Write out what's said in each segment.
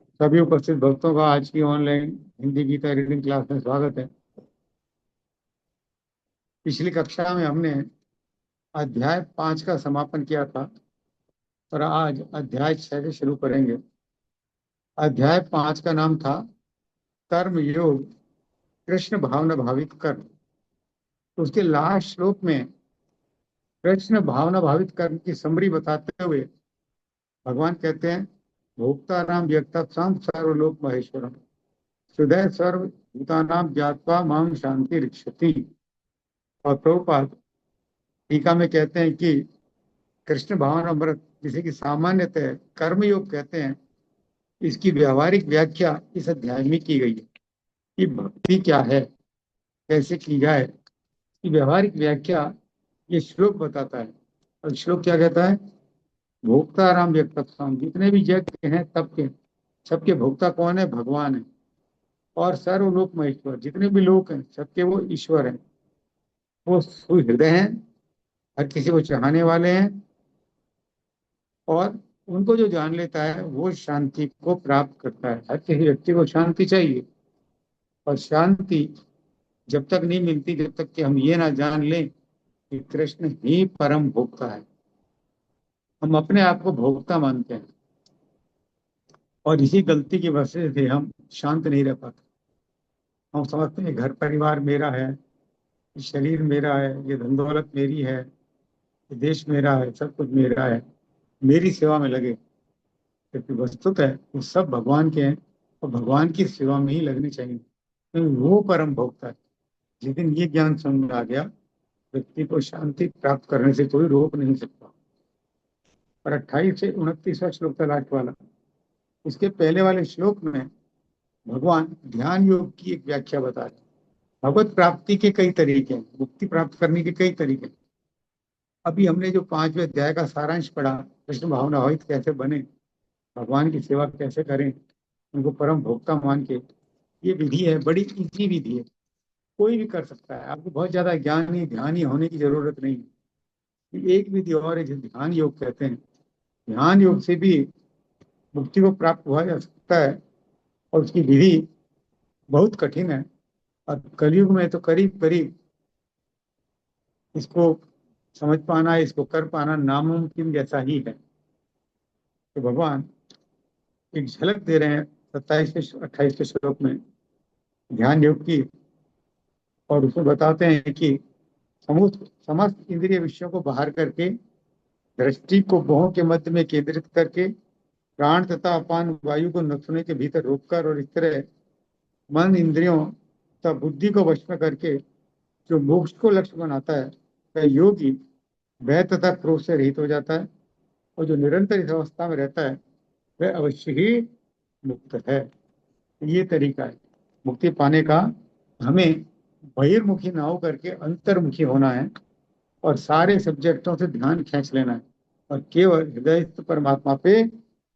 सभी उपस्थित भक्तों का आज की online Hindi Gita reading class में स्वागत है। पिछली कक्षा में हमने अध्याय 5 का समापन किया था और आज अध्याय 6 से शुरू करेंगे। अध्याय 5 का नाम था कर्म योग, कृष्ण भावना भावित कर्म। तो उसके लास्ट श्लोक में कृष्ण भावना भावित कर्म की समरी बताते हुए भगवान कहते हैं, भोक्ता नाम व्यक्ता सर्वलोक महेश्वरम हृदय सर्व भूतानाम ज्ञात्वा मां शांति रिक्षति। और प्रभुपाद टीका में कहते हैं कि कृष्ण भावन अमृत जिसे कि सामान्यतः कर्मयोग कहते हैं, इसकी व्यवहारिक व्याख्या इस अध्याय में की गई है कि भक्ति क्या है, कैसे की जाए। इसकी व्यवहारिक व्याख्या ये श्लोक बताता है। और श्लोक क्या कहता है? भोक्ताराम व्यक्तम, जितने भी यज्ञ हैं सबके सबके भोक्ता कौन है? भगवान है। और सर्वलोक महेश्वर, जितने भी लोग हैं सबके वो ईश्वर हैं। वो सुहृदय हैं, हर किसी को चाहने वाले हैं। और उनको जो जान लेता है वो शांति को प्राप्त करता है। हर किसी व्यक्ति को शांति चाहिए, और शांति जब तक नहीं मिलती जब तक कि हम ये ना जान लें कि कृष्ण ही परम भोक्ता है। हम अपने आप को भोक्ता मानते हैं और इसी गलती की वजह से हम शांत नहीं रह पाते। हम समझते हैं घर परिवार मेरा है, शरीर मेरा है, ये धन दौलत मेरी है, ये देश मेरा है, सब कुछ मेरा है, मेरी सेवा में लगे। क्योंकि वस्तुतः वो सब भगवान के हैं और भगवान की सेवा में ही लगनी चाहिए, क्योंकि वो परम भोक्ता है। जिस दिन ये ज्ञान समझ में आ गया, व्यक्ति को शांति प्राप्त करने से कोई रोक नहीं सकता। और 28 से 29वां श्लोक था लास्ट वाला। इसके पहले वाले श्लोक में भगवान ध्यान योग की एक व्याख्या बता रहे हैं। भगवत प्राप्ति के कई तरीके हैं, मुक्ति प्राप्त करने के कई तरीके हैं। अभी हमने जो 5वें अध्याय का सारांश पढ़ा, कृष्ण भावना भावित कैसे बने, भगवान की सेवा कैसे करें, उनको परम भोक्ता मान के, ये विधि है, बड़ी इजी विधि है, कोई भी कर सकता है। आपको बहुत ज्यादा ज्ञानी ध्यानी होने की जरूरत नहीं है। एक विधि और है जिसे ध्यान योग कहते हैं। ध्यान योग से भी मुक्ति को प्राप्त हुआ जा सकता है, और उसकी विधि बहुत कठिन है। और कलयुग में तो करीब करीब इसको समझ पाना, इसको कर पाना नामुमकिन जैसा ही है। तो भगवान एक झलक दे रहे हैं 27 से 28 के श्लोक में ध्यान योग की। और उसमें बताते हैं कि समस्त समस्त इंद्रिय विषयों को बाहर करके, दृष्टि को भौं के मध्य में केंद्रित करके, प्राण तथा अपान वायु को नथुने के भीतर रोककर, और इस तरह मन इंद्रियों तथा बुद्धि को वश में करके जो मोक्ष को लक्ष्य बनाता है, वह योगी भय तथा क्रोध से रहित हो जाता है। और जो निरंतर इस अवस्था में रहता है वह अवश्य ही मुक्त है। ये तरीका है मुक्ति पाने का। हमें बहिर्मुखी ना हो करके अंतर्मुखी होना है, और सारे सब्जेक्टों से ध्यान खींच लेना है, और केवल हृदय परमात्मा पे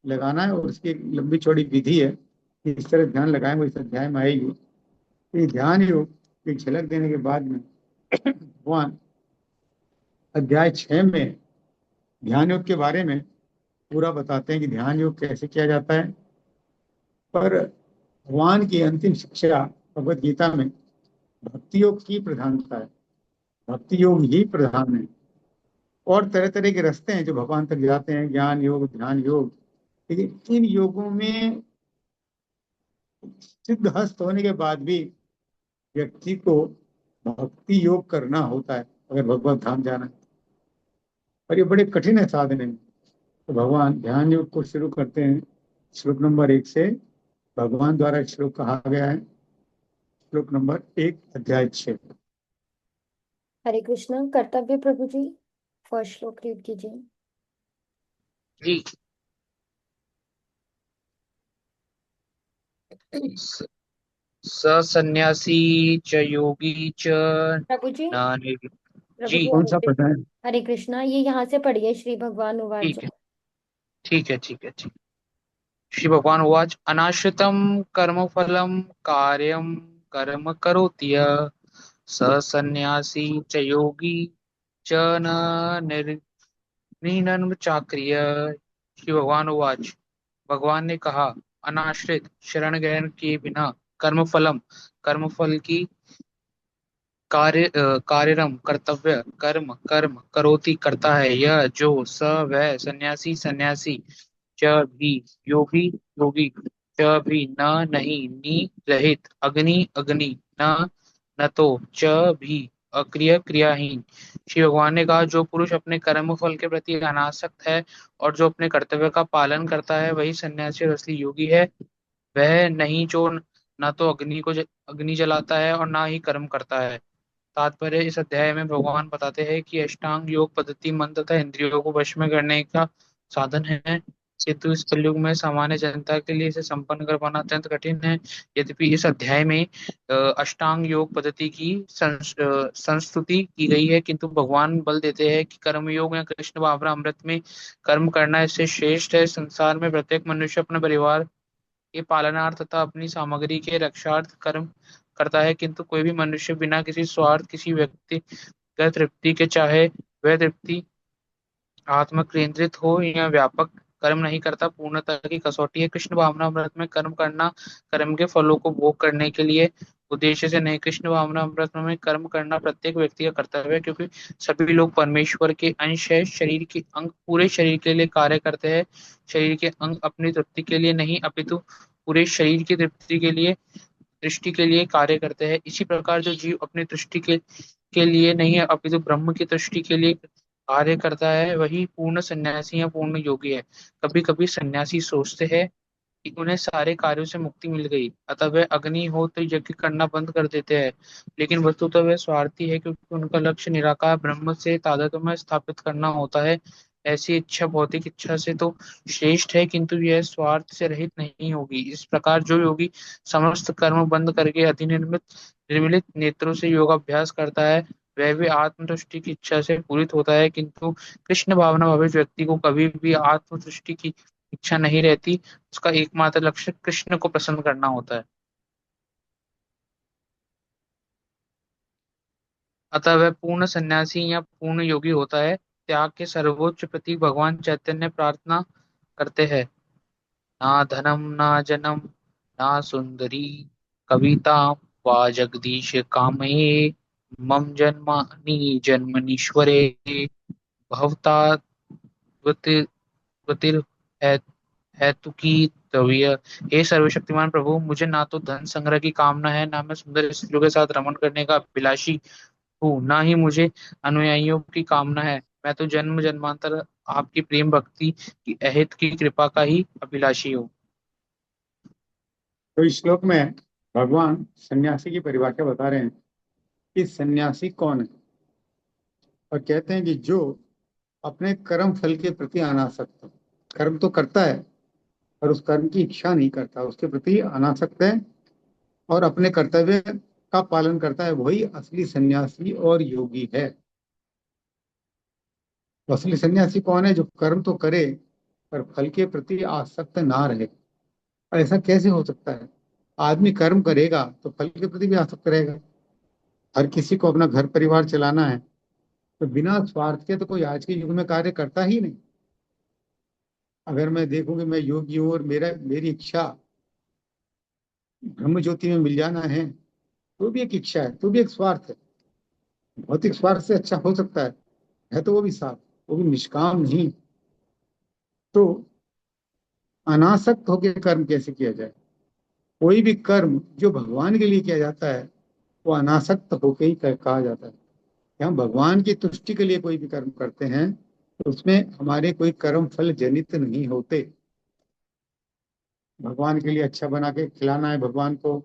लगाना है। और उसकी एक लंबी चौड़ी विधि है कि इस तरह ध्यान लगाएंगे, इस अध्याय में आएगी। ये ध्यान योग की झलक देने के बाद में भगवान अध्याय 6 में ध्यान योग के बारे में पूरा बताते हैं कि ध्यान योग कैसे किया जाता है। पर भगवान की अंतिम शिक्षा भगवत गीता में भक्ति योग की प्रधानता है। भक्ति योग ही प्रधान है। और तरह तरह के रास्ते हैं जो भगवान तक जाते हैं, ज्ञान योग, ध्यान योग। लेकिन इन योगों में सिद्ध हस्त होने के बाद भी व्यक्ति को भक्ति योग करना होता है अगर भगवत धाम जाना है। और ये बड़े कठिन है साधने में। तो भगवान ध्यान योग को शुरू करते हैं श्लोक नंबर 1 से। भगवान द्वारा श्लोक कहा गया है, श्लोक नंबर 1 अध्याय 6। हरे कृष्ण। कर्तव्य प्रभु जी, फर्स्ट श्लोक रीड कीजिए। जी। स सन्यासी च योगी च प्रभु जी, न प्रभु जी। जी, कौन सा हरे पढ़ना है? हरे कृष्णा, ये यहाँ से पढ़िए। श्री भगवान उवाच। ठीक है, ठीक है, ठीक है, ठीक। श्री भगवान उवाच अनाश्रितं कर्मफलं कार्यं कर्म करोति यः स सन्यासी च योगी च न निर्णयं चाक्रिय। श्री भगवान उवाच, भगवान ने कहा, अनाश्रित शरण ग्रहण किए बिना कर्मफल की कार्यरम कर्तव्य कर्म कर्म करोति करता है, यह जो स वह सन्यासी सन्यासी च भी योगी योगी च भी न नहीं नी रहित अग्नि अग्नि न न तो च भी अक्रिय क्रियाहीन। श्री भगवान ने कहा, जो पुरुष अपने कर्म फल के प्रति अनासक्त है और जो अपने कर्तव्य का पालन करता है वही सन्यासी और असली योगी है। वह नहीं जो न तो अग्नि जलाता है और ना ही कर्म करता है। तात्पर्य, इस अध्याय में भगवान बताते हैं कि अष्टांग योग पद्धति मन तथा इंद्रियों को वश में करने का साधन है, किंतु इस कलयुग में सामान्य जनता के लिए इसे संपन्न कर पाना अत्यंत कठिन है। यद्यपि इस अध्याय में अष्टांग योग पद्धति की संस्तुति की गई है, किंतु भगवान बल देते हैं कि कर्म योग या कृष्ण भावना अमृत में कर्म करना इससे श्रेष्ठ है। संसार में प्रत्येक मनुष्य अपने परिवार के पालनार्थ तथा अपनी सामग्री के रक्षार्थ कर्म करता है, किंतु कोई भी मनुष्य बिना किसी स्वार्थ किसी व्यक्तिगत तृप्ति के, चाहे वह तृप्ति आत्म केंद्रित हो या व्यापक, कर्म नहीं करता। पूर्णता की कसौटी है कृष्ण भावना अमृत में कर्म करना, कर्म के फलों को भोग करने के लिए उद्देश्य से नहीं। कृष्ण भावना अमृत में कर्म करना प्रत्येक व्यक्ति का कर्तव्य है, क्योंकि सभी लोग परमेश्वर के अंश है। शरीर के अंग पूरे शरीर के लिए कार्य करते हैं। शरीर के अंग अपनी तृप्ति के लिए नहीं अपितु पूरे शरीर की तृप्ति के लिए दृष्टि के लिए कार्य करते हैं। इसी प्रकार जो जीव अपनी दृष्टि के लिए नहीं है अपितु ब्रह्म की दृष्टि के लिए कार्य करता है, वही पूर्ण सन्यासी या पूर्ण योगी है। कभी कभी सन्यासी सोचते हैं कि उन्हें सारे कार्यों से मुक्ति मिल गई, अतः वे अग्नि हो तो यज्ञ करना बंद कर देते हैं, लेकिन वस्तुतः वे स्वार्थी है, क्योंकि उनका लक्ष्य निराकार ब्रह्म से तादात्म्य में स्थापित करना होता है। ऐसी इच्छा भौतिक इच्छा से तो श्रेष्ठ है, किंतु यह स्वार्थ से रहित नहीं होगी। इस प्रकार जो योगी समस्त कर्म बंद करके अधिनिर्मित निर्मलित नेत्रों से योगाभ्यास करता है, वह भी आत्मतुष्टि की इच्छा से पूरित होता है, किंतु कृष्ण भावना भावित व्यक्ति को कभी भी आत्मतुष्टि की इच्छा नहीं रहती। उसका एकमात्र लक्ष्य कृष्ण को प्रसन्न करना होता है। अतः वह पूर्ण सन्यासी या पूर्ण योगी होता है। त्याग के सर्वोच्च प्रतीक भगवान चैतन्य प्रार्थना करते हैं, ना धनम ना जनम ना सुंदरी कविता वा जगदीश कामये मम जन्मानि जन्मनीश्वरे भवता है हेतुकी तवीय। हे सर्वशक्तिमान प्रभु, मुझे ना तो धन संग्रह की कामना है, ना मैं सुंदर स्त्रियों के साथ रमण करने का अभिलाषी हूँ, ना ही मुझे अनुयायियों की कामना है। मैं तो जन्म जन्मांतर आपकी प्रेम भक्ति की अहित की कृपा का ही अभिलाषी हूँ। तो इस श्लोक में भगवान सन्यासी की परिभाषा बता रहे हैं कि सन्यासी कौन है, और कहते हैं कि जो अपने कर्म फल के प्रति अनासक्त है। कर्म तो करता है पर उस कर्म की इच्छा नहीं करता, उसके प्रति अनासक्त है और अपने कर्तव्य का पालन करता है, वही असली सन्यासी और योगी है। तो असली सन्यासी कौन है? जो कर्म तो करे पर फल के प्रति आसक्त ना रहे। और ऐसा कैसे हो सकता है? आदमी कर्म करेगा तो फल के प्रति भी आसक्त रहेगा। हर किसी को अपना घर परिवार चलाना है, तो बिना स्वार्थ के तो कोई आज के युग में कार्य करता ही नहीं। अगर मैं देखूं कि मैं योगी हूँ और मेरी इच्छा ब्रह्म ज्योति में मिल जाना है, तो भी एक इच्छा है, तो भी एक स्वार्थ है। भौतिक स्वार्थ से अच्छा हो सकता है तो वो भी साफ, वो भी निष्काम नहीं। तो अनासक्त होकर कर्म कैसे किया जाए? कोई भी कर्म जो भगवान के लिए किया जाता है वो अनासक्त होकर ही कहा जाता है। कि हम भगवान की तुष्टि के लिए कोई भी कर्म करते हैं तो उसमें हमारे कोई कर्म फल जनित नहीं होते। भगवान के लिए अच्छा बना के खिलाना है, भगवान को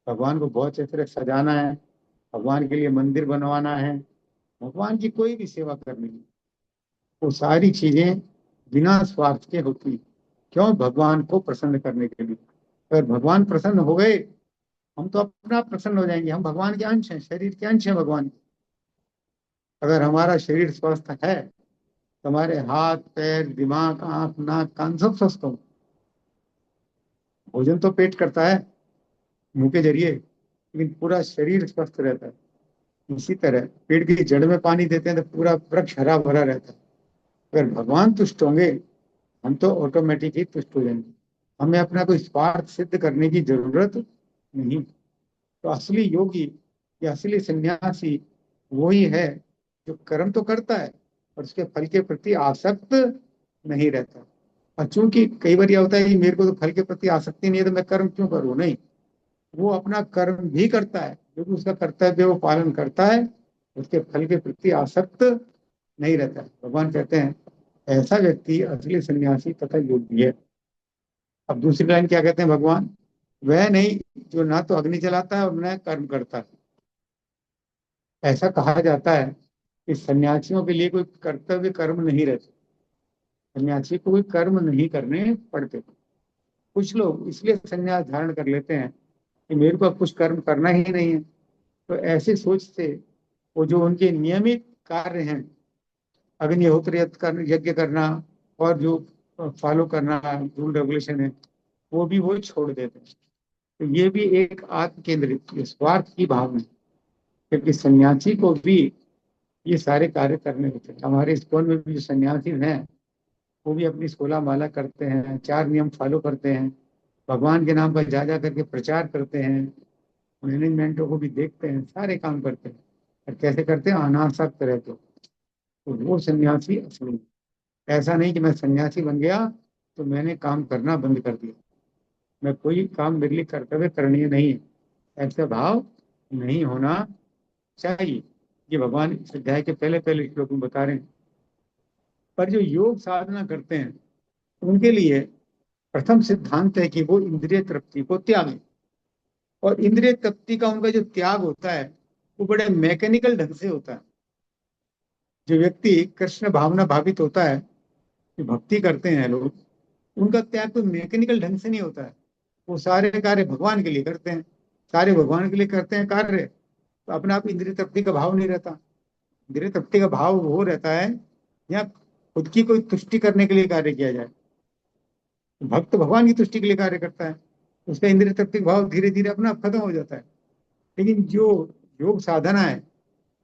बहुत अच्छे तरह सजाना है, भगवान के लिए मंदिर बनवाना है, भगवान की कोई भी सेवा करनी है, वो सारी चीजें बिना स्वार्थ के होती हैं। क्यों? भगवान को प्रसन्न करने के लिए। अगर भगवान प्रसन्न हो गए, हम तो अपने आप प्रसन्न हो जाएंगे। हम भगवान के अंश हैं, शरीर के अंश हैं भगवान के। अगर हमारा शरीर स्वस्थ है तो हमारे हाथ पैर दिमाग आंख नाक कान सब स्वस्थ हो। भोजन तो पेट करता है मुंह के जरिए, लेकिन पूरा शरीर स्वस्थ रहता है। इसी तरह पेड़ की जड़ में पानी देते हैं तो पूरा वृक्ष हरा भरा रहता है। अगर भगवान तुष्ट होंगे, हम तो ऑटोमेटिक ही तुष्ट हो जाएंगे। हमें अपना कोई स्वार्थ सिद्ध करने की जरूरत नहीं। तो असली योगी या असली सन्यासी वही है जो कर्म तो करता है और उसके फल के प्रति आसक्त नहीं रहता। और चूंकि कई बार यह होता है कि मेरे को तो फल के प्रति आसक्ति नहीं है तो मैं कर्म क्यों करूं, नहीं, वो अपना कर्म भी करता है, जो भी उसका कर्तव्य वो पालन करता है, उसके फल के प्रति आसक्त नहीं रहता है। भगवान कहते हैं ऐसा व्यक्ति असली सन्यासी तथा योगी है। अब दूसरी लाइन क्या कहते हैं भगवान, वह नहीं जो ना तो अग्नि जलाता है और न कर्म करता है। ऐसा कहा जाता है कि सन्यासियों के लिए कोई कर्तव्य कर्म नहीं रहते, सन्यासी को कोई कर्म नहीं करने पड़ते। कुछ लोग इसलिए सन्यास धारण कर लेते हैं कि मेरे को अब कुछ कर्म करना ही नहीं है। तो ऐसी सोच से वो जो उनके नियमित कार्य हैं, अग्निहोत्र यज्ञ करना और जो फॉलो करना रूल रेगुलेशन है, वो भी वो छोड़ देते हैं। तो ये भी एक आत्म केंद्रित स्वार्थ की भावना है, क्योंकि सन्यासी को भी ये सारे कार्य करने होते हैं। हमारे इस्कॉन में भी जो सन्यासी हैं वो भी अपनी 16 माला करते हैं, 4 नियम फॉलो करते हैं, भगवान के नाम पर जा जा करके प्रचार करते हैं, मैनेजमेंटों को भी देखते हैं, सारे काम करते हैं। और कैसे करते हैं, अनासक्त रहते हैं। तो वो सन्यासी असली है। ऐसा नहीं कि मैं सन्यासी बन गया तो मैंने काम करना बंद कर दिया, मैं कोई काम मेरे लिए कर्तव्य करणीय नहीं है, ऐसा भाव नहीं होना चाहिए। ये भगवान इस अध्याय के पहले पहले श्लोक में बता रहे हैं। पर जो योग साधना करते हैं उनके लिए प्रथम सिद्धांत है कि वो इंद्रिय तृप्ति को त्यागें। और इंद्रिय तृप्ति का उनका जो त्याग होता है वो बड़े मैकेनिकल ढंग से होता है। जो व्यक्ति कृष्ण भावना भावित होता है, जो भक्ति करते हैं लोग, उनका त्याग तो मैकेनिकल ढंग से नहीं होता है। वो सारे कार्य भगवान के लिए करते हैं, सारे भगवान के लिए करते हैं कार्य। तो अपने आप इंद्रिय तृप्ति का भाव नहीं रहता। इंद्रिय तृप्ति का भाव वो रहता है या खुद की कोई तुष्टि करने के लिए कार्य किया जाए। भक्त भगवान की तुष्टि के लिए कार्य करता है, उसका इंद्रिय तृप्ति का भाव धीरे धीरे अपना आप खत्म हो जाता है। लेकिन जो योग साधना है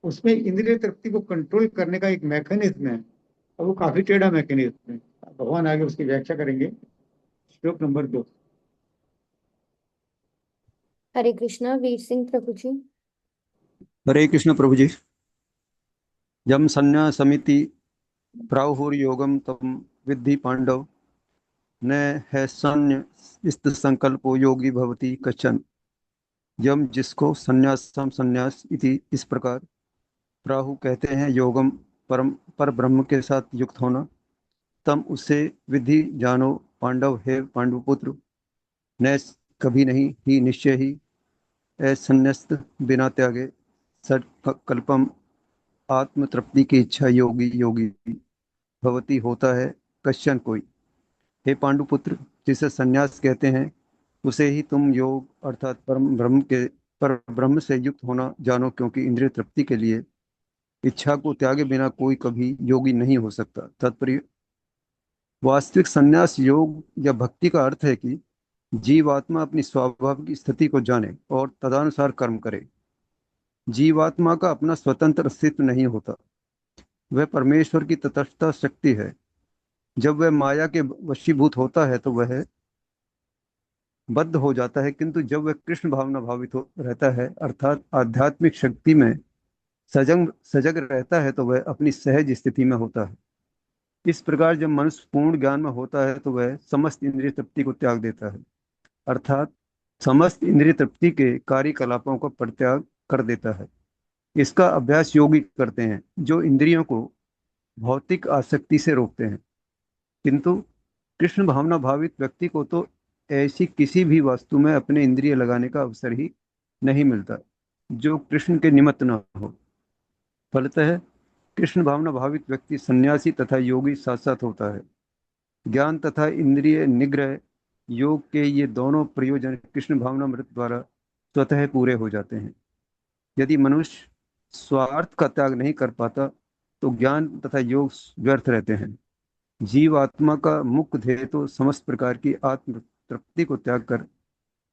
उसमें इंद्रिय तृप्ति को कंट्रोल करने का एक मैकेनिज्म है, और वो काफी टेढ़ा मैकेनिज्म है। भगवान आगे उसकी व्याख्या करेंगे। श्लोक नंबर 2। हरे कृष्णा वीर सिंह प्रभु जी। हरे कृष्ण प्रभु जी। यम संन्यासमिति प्राहुर्योगम तम विद्धि पांडव न है संन्यस्त संकल्पो योगी भवति कश्चन। यम जिसको संन्यासम संन्यास इति इस प्रकार प्राहु कहते हैं योगम परम पर ब्रह्म के साथ युक्त होना, तम उसे विधि जानो पांडव है पांडुपुत्र। न कभी नहीं ही निश्चय ही असन्यस्त बिना त्यागे सत्कल्पम आत्म तृप्ति की इच्छा योगी योगी भवती होता है कश्चन कोई। हे पांडुपुत्र, जिसे संन्यास कहते हैं उसे ही तुम योग अर्थात पर ब्रह्म से युक्त होना जानो, क्योंकि इंद्रिय तृप्ति के लिए इच्छा को त्यागे बिना कोई कभी योगी नहीं हो सकता। तात्पर्य, वास्तविक संन्यास योग या भक्ति का अर्थ है कि जीवात्मा अपनी स्वाभाविक स्थिति को जाने और तदनुसार कर्म करे। जीवात्मा का अपना स्वतंत्र अस्तित्व नहीं होता, वह परमेश्वर की तटस्थ शक्ति है। जब वह माया के वशीभूत होता है तो वह बद्ध हो जाता है, किंतु जब वह कृष्ण भावना भावित हो रहता है अर्थात आध्यात्मिक शक्ति में सजग सजग रहता है तो वह अपनी सहज स्थिति में होता है। इस प्रकार जब मनुष्य पूर्ण ज्ञान में होता है तो वह समस्त इंद्रिय तृप्ति को त्याग देता है, अर्थात समस्त इंद्रिय तृप्ति के कार्यकलापों का परित्याग कर देता है। इसका अभ्यास योगी करते हैं जो इंद्रियों को भौतिक आसक्ति से रोकते हैं। किंतु कृष्ण भावना भावित व्यक्ति को तो ऐसी किसी भी वस्तु में अपने इंद्रिय लगाने का अवसर ही नहीं मिलता जो कृष्ण के निमित्त न हो। फलतः कृष्ण भावना भावित व्यक्ति सन्यासी तथा योगी साथ साथ होता है। ज्ञान तथा इंद्रिय निग्रह योग के ये दोनों प्रयोजन कृष्ण भावनामृत द्वारा स्वतः पूरे हो जाते हैं। यदि मनुष्य स्वार्थ का त्याग नहीं कर पाता तो ज्ञान तथा योग व्यर्थ रहते हैं। जीव आत्मा का मुख्य ध्येय तो समस्त प्रकार की आत्म तृप्ति को त्याग कर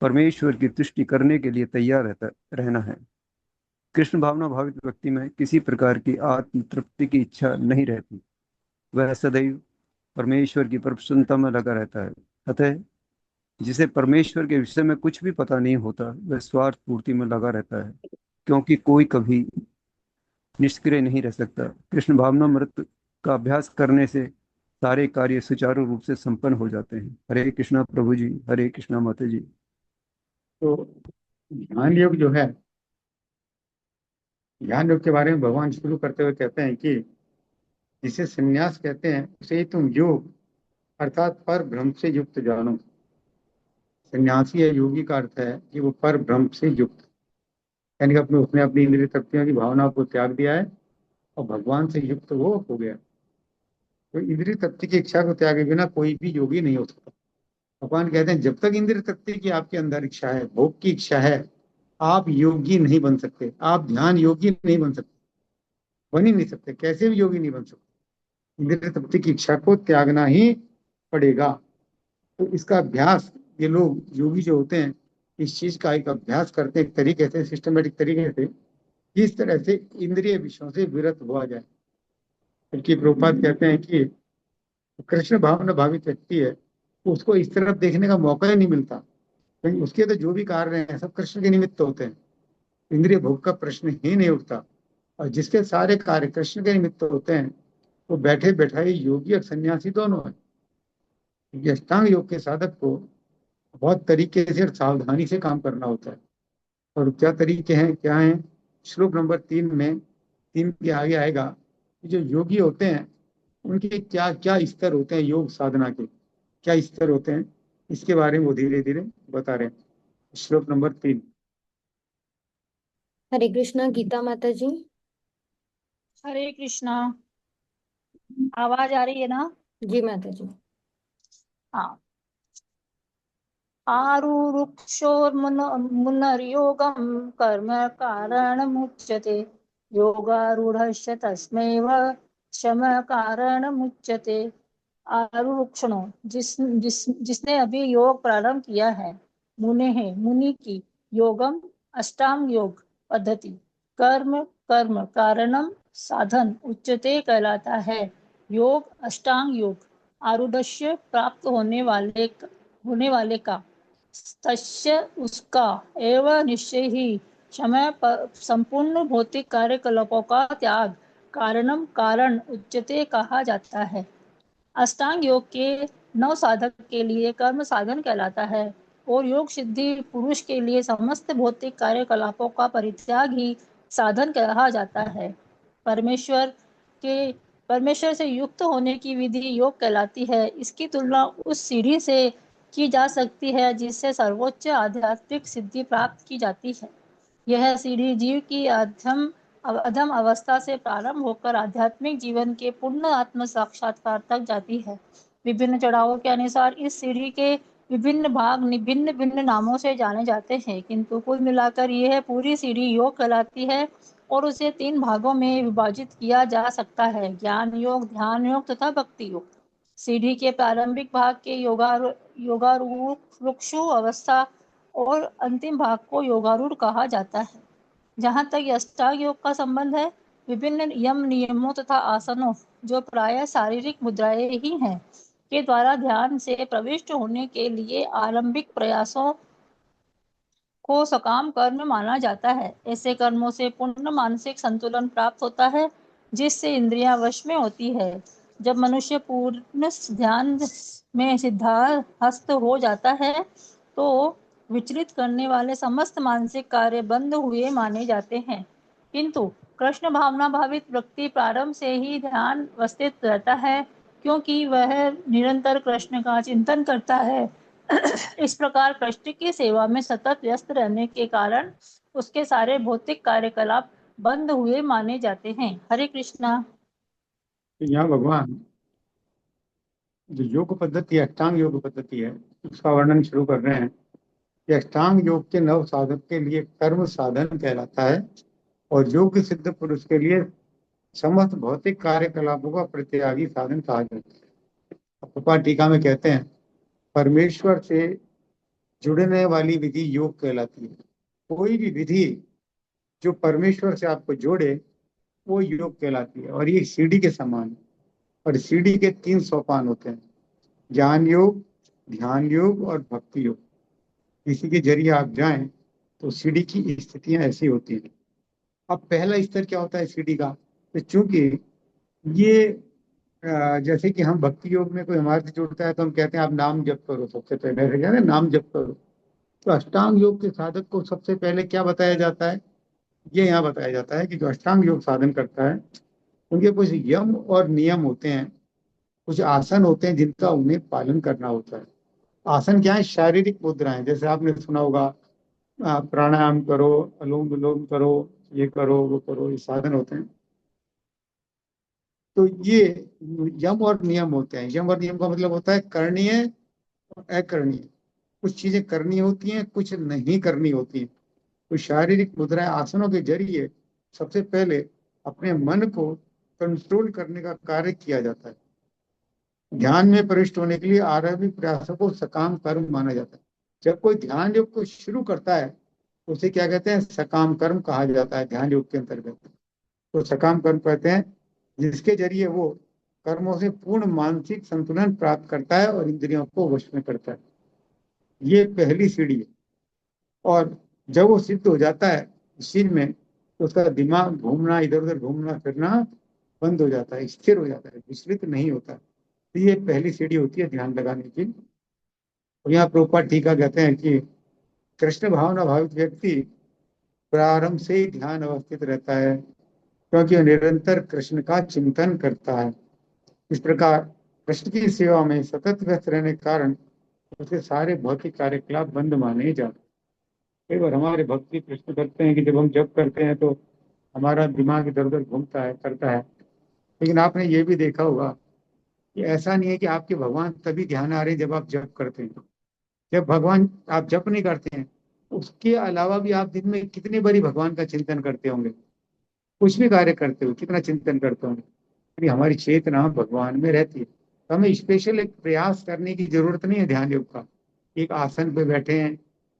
परमेश्वर की तुष्टि करने के लिए तैयार रहना है। कृष्ण भावना भावित व्यक्ति में किसी प्रकार की आत्म तृप्ति की इच्छा नहीं रहती, वह सदैव परमेश्वर की प्रसन्नता में लगा रहता है। अतः जिसे परमेश्वर के विषय में कुछ भी पता नहीं होता, वह स्वार्थ पूर्ति में लगा रहता है, क्योंकि कोई कभी निष्क्रिय नहीं रह सकता। कृष्ण भावनामृत का अभ्यास करने से सारे कार्य सुचारू रूप से संपन्न हो जाते हैं। हरे कृष्णा प्रभु जी, हरे कृष्णा माता जी। तो ध्यान योग जो है, ध्यान योग के बारे में भगवान शुरू करते हुए कहते हैं कि जिसे संन्यास कहते हैं उसे ही तुम योग अर्थात पर भ्रम से युक्त जानो। सन्यासी या योगी का अर्थ है कि वो पर भ्रम से युक्त, यानी कि अपने उसने अपनी इंद्रिय तृप्तियों की भावना को त्याग दिया है और भगवान से युक्त वो हो गया। तो इंद्रिय तृप्ति की इच्छा को त्यागे बिना कोई भी योगी नहीं हो सकता। भगवान कहते हैं जब तक इंद्रिय तृप्ति की आपके अंदर इच्छा है, भोग की इच्छा है, आप योगी नहीं बन सकते, आप ध्यान योगी नहीं बन सकते, बन ही नहीं सकते, कैसे भी योगी नहीं बन सकते। इंद्रिय तृप्ति की इच्छा को त्यागना ही पड़ेगा। तो इसका अभ्यास ये लोग योगी जो होते हैं इस चीज का एक अभ्यास करते हैं, एक तरीके से, सिस्टमेटिक तरीके से, किस तरह से इंद्रिय विषयों से विरत हुआ जाए। बल्कि प्रभुपाद कहते हैं कि कृष्ण भावना भावित व्यक्ति है, उसको इस तरफ देखने का मौका ही नहीं मिलता, क्योंकि उसके तो जो भी कार्य हैं सब कृष्ण के निमित्त होते हैं, इंद्रिय भोग का प्रश्न ही नहीं उठता। और जिसके सारे कार्य कृष्ण के निमित्त होते हैं वो बैठे बैठाए योगी और सन्यासी दोनों है। ये अष्टांग योग के साधक को बहुत तरीके से और सावधानी से काम करना होता है। और क्या तरीके हैं, क्या हैं, श्लोक नंबर 3 में, 3 के आगे आएगा कि जो योगी होते हैं उनके क्या क्या स्तर होते हैं, योग साधना के क्या स्तर होते हैं, इसके बारे में वो धीरे धीरे बता रहे हैं। श्लोक नंबर 3। हरे कृष्णा गीता माता जी। हरे कृष्णा। आवाज आ रही है ना? जी माता जी। हाँ। आरुरुक्षोर्मुनर्योगं कर्म कारणमुच्यते योगारूढ़स्य तस्मैव शम कारणमुच्यते। आरुरुक्षणों, जिसने अभी योग प्रारंभ किया है, मुने है मुनि की, योगम अष्टांग योग पद्धति, कर्म कर्म कारणम साधन उच्यते कहलाता है। योग अष्टांग योग आरूढ़स्य प्राप्त होने वाले का, तस्य उसका, एवं निश्चय ही, समय संपूर्ण भौतिक कार्यकलापों का त्याग, कारणम कारण उच्यते कहा जाता है। अष्टांग योग के 9 साधक के लिए कर्म साधन कहलाता है और योग सिद्धि पुरुष के लिए समस्त भौतिक कार्यकलापों का परित्याग ही साधन कहा जाता है। परमेश्वर से युक्त होने की विधि योग कहलाती है। इसकी तुलना उस सीढ़ी से की जा सकती है जिससे सर्वोच्च आध्यात्मिक सिद्धि प्राप्त की जाती है। यह सीढ़ी जीव की अधम अवस्था से प्रारंभ होकर आध्यात्मिक जीवन के पूर्ण आत्म साक्षात्कार तक जाती है। विभिन्न चढ़ावों के अनुसार इस सीढ़ी के विभिन्न भाग भिन्न भिन्न नामों से जाने जाते हैं, किंतु कुल मिलाकर यह पूरी सीढ़ी योग कहलाती है और उसे 3 भागों में विभाजित किया जा सकता है: ज्ञान योग, ध्यान योग तथा भक्ति योग। सीढ़ी के प्रारंभिक भाग के योगारूढ़ अवस्था और अंतिम भाग को योगारूढ़ कहा जाता है। जहाँ तक अष्टांग योग का संबंध है, विभिन्न यम नियमों तथा आसनों, जो प्रायः शारीरिक मुद्राएं ही हैं, के द्वारा ध्यान से प्रविष्ट होने के लिए आरंभिक प्रयासों को सकाम कर्म माना जाता है। ऐसे कर्मों से पूर्ण मानसिक संतुलन प्राप्त होता है, जिससे इंद्रियां वश में होती है। जब मनुष्य पूर्ण ध्यान में सिद्धाहस्त हो जाता है तो विचलित करने वाले समस्त मानसिक कार्य बंद हुए माने जाते हैं। किंतु कृष्ण भावना भावित व्यक्ति प्रारंभ से ही ध्यान अवस्थित रहता है, क्योंकि वह निरंतर कृष्ण का चिंतन करता है। इस प्रकार कृष्ण की सेवा में सतत व्यस्त रहने के कारण उसके सारे भौतिक कार्यकलाप बंद हुए माने जाते हैं। हरे कृष्णा। तो यहाँ भगवान जो योग पद्धति, अष्टांग योग पद्धति है, उसका वर्णन शुरू कर रहे हैं कि अष्टांग योग के 9 साधक के लिए कर्म साधन कहलाता है और योग सिद्ध पुरुष के लिए समस्त भौतिक कार्यकलापों का प्रतियागी साधन कहा जाता है। प्रभुपाद टीका में कहते हैं परमेश्वर से जुड़ने वाली विधि योग कहलाती है। कोई भी विधि जो परमेश्वर से आपको जोड़े वो योग कहलाती है। और ये सीढ़ी के समान है। और सीढ़ी के 3 सोपान होते हैं: ज्ञान योग, ध्यान योग और भक्ति योग, इसी के जरिए आप जाएं तो सीढ़ी की स्थितियां ऐसी होती हैं। अब पहला स्तर क्या होता है सीढ़ी का? तो चूंकि ये जैसे कि हम भक्ति योग में कोई हमारे से जुड़ता है तो हम कहते हैं आप नाम जप करो, सबसे पहले ऐसे कहते हैं नाम जप करो। तो अष्टांग योग के साधक को सबसे पहले क्या बताया जाता है? ये यहाँ बताया जाता है कि जो अष्टांग योग साधन करता है उनके कुछ यम और नियम होते हैं, कुछ आसन होते हैं जिनका उन्हें पालन करना होता है। आसन क्या है? शारीरिक मुद्राएं, जैसे आपने सुना होगा प्राणायाम करो, अनुलोम विलोम करो, ये करो वो करो, ये साधन होते हैं। तो ये यम और नियम होते हैं। यम और नियम का मतलब होता है करणीय और अकरणीय। कुछ चीजें करनी होती हैं, कुछ नहीं करनी होती हैं। तो शारीरिक मुद्राएं आसनों के जरिए सबसे पहले अपने मन को कंट्रोल करने का कार्य किया जाता है। ध्यान में प्रविष्ट होने के लिए आरंभिक प्रयासों को सकाम कर्म माना जाता है। जब कोई ध्यान योग को शुरू करता है तो उसे क्या कहते हैं? सकाम कर्म कहा जाता है ध्यान योग के अंतर्गत। तो सकाम कर्म कहते हैं जिसके जरिए वो कर्मों से पूर्ण मानसिक संतुलन प्राप्त करता है और इंद्रियों को वश में करता है। ये पहली सीढ़ी है। और जब वो सिद्ध हो जाता है इस चीज में तो उसका दिमाग घूमना, इधर उधर घूमना फिरना बंद हो जाता है, स्थिर हो जाता है, विचलित नहीं होता। तो ये पहली सीढ़ी होती है ध्यान लगाने की। और यहाँ प्रभुपाद टीका कहते हैं कि कृष्ण भावना भावित व्यक्ति प्रारंभ से ही ध्यान अवस्थित रहता है क्योंकि वह निरंतर कृष्ण का चिंतन करता है। इस प्रकार कृष्ण की सेवा में सतत व्यस्त रहने के कारण उसके सारे भौतिक कार्यकलाप बंद माने जाते हैं। कई बार हमारे भक्त भी प्रश्न करते हैं कि जब हम जप करते हैं तो हमारा दिमाग इधर उधर घूमता है, करता है। लेकिन आपने ये भी देखा होगा कि ऐसा नहीं है कि आपके भगवान तभी ध्यान आ रहे हैं जब आप जप करते हैं। जब भगवान आप जप नहीं करते हैं उसके अलावा भी आप दिन में कितनी बारी भगवान का चिंतन करते होंगे, कुछ भी कार्य करते हो कितना चिंतन करते होंगे। यानी हमारी चेतना भगवान में रहती है। तो हमें स्पेशल एक प्रयास करने की जरूरत नहीं है ध्यान योग का। एक आसन पे बैठे हैं,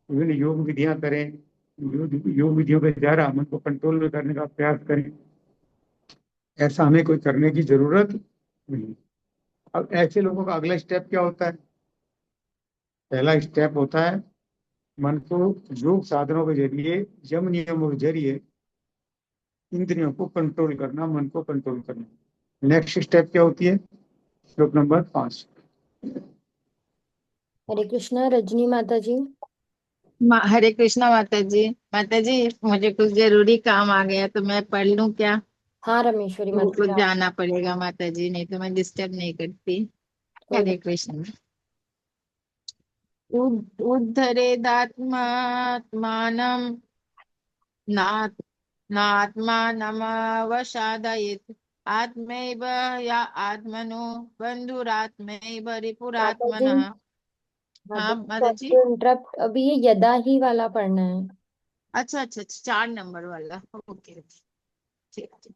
विभिन्न योग विधियां करें, योग विधियों के द्वारा मन को कंट्रोल में करने का प्रयास करें, ऐसा हमें कोई करने की जरूरत नहीं। अब ऐसे लोगों का अगला स्टेप क्या होता है? पहला स्टेप होता है मन को योग साधनों के जरिए, यम नियमों के जरिए इंद्रियों को कंट्रोल करना, मन को कंट्रोल करना। नेक्स्ट स्टेप क्या होती है? श्लोक नंबर 5। हरे कृष्णा रजनी माता जी। हरे कृष्णा माता जी मुझे कुछ जरूरी काम आ गया तो मैं पढ़ लूं क्या? हाँ रमेश्वरी माता बिल्कुल जी, आप जाना पड़ेगा माता जी, नहीं तो मैं डिस्टर्ब नहीं करती। कोई हरे कृष्ण। उद्धरेदात्मात्मानं नात्मानमवसादयेत् आत्मैव या आत्मनो बन्धुरात्मैव माता जी। रिपुरात्मनः। माता हाँ जी माता सॉरी जी। टू इंटरप्ट, अभी ये यदा ही वाला पढ़ना है। अच्छा अच्छा अच्छा, 4 नंबर वाला। ओके ठीक है।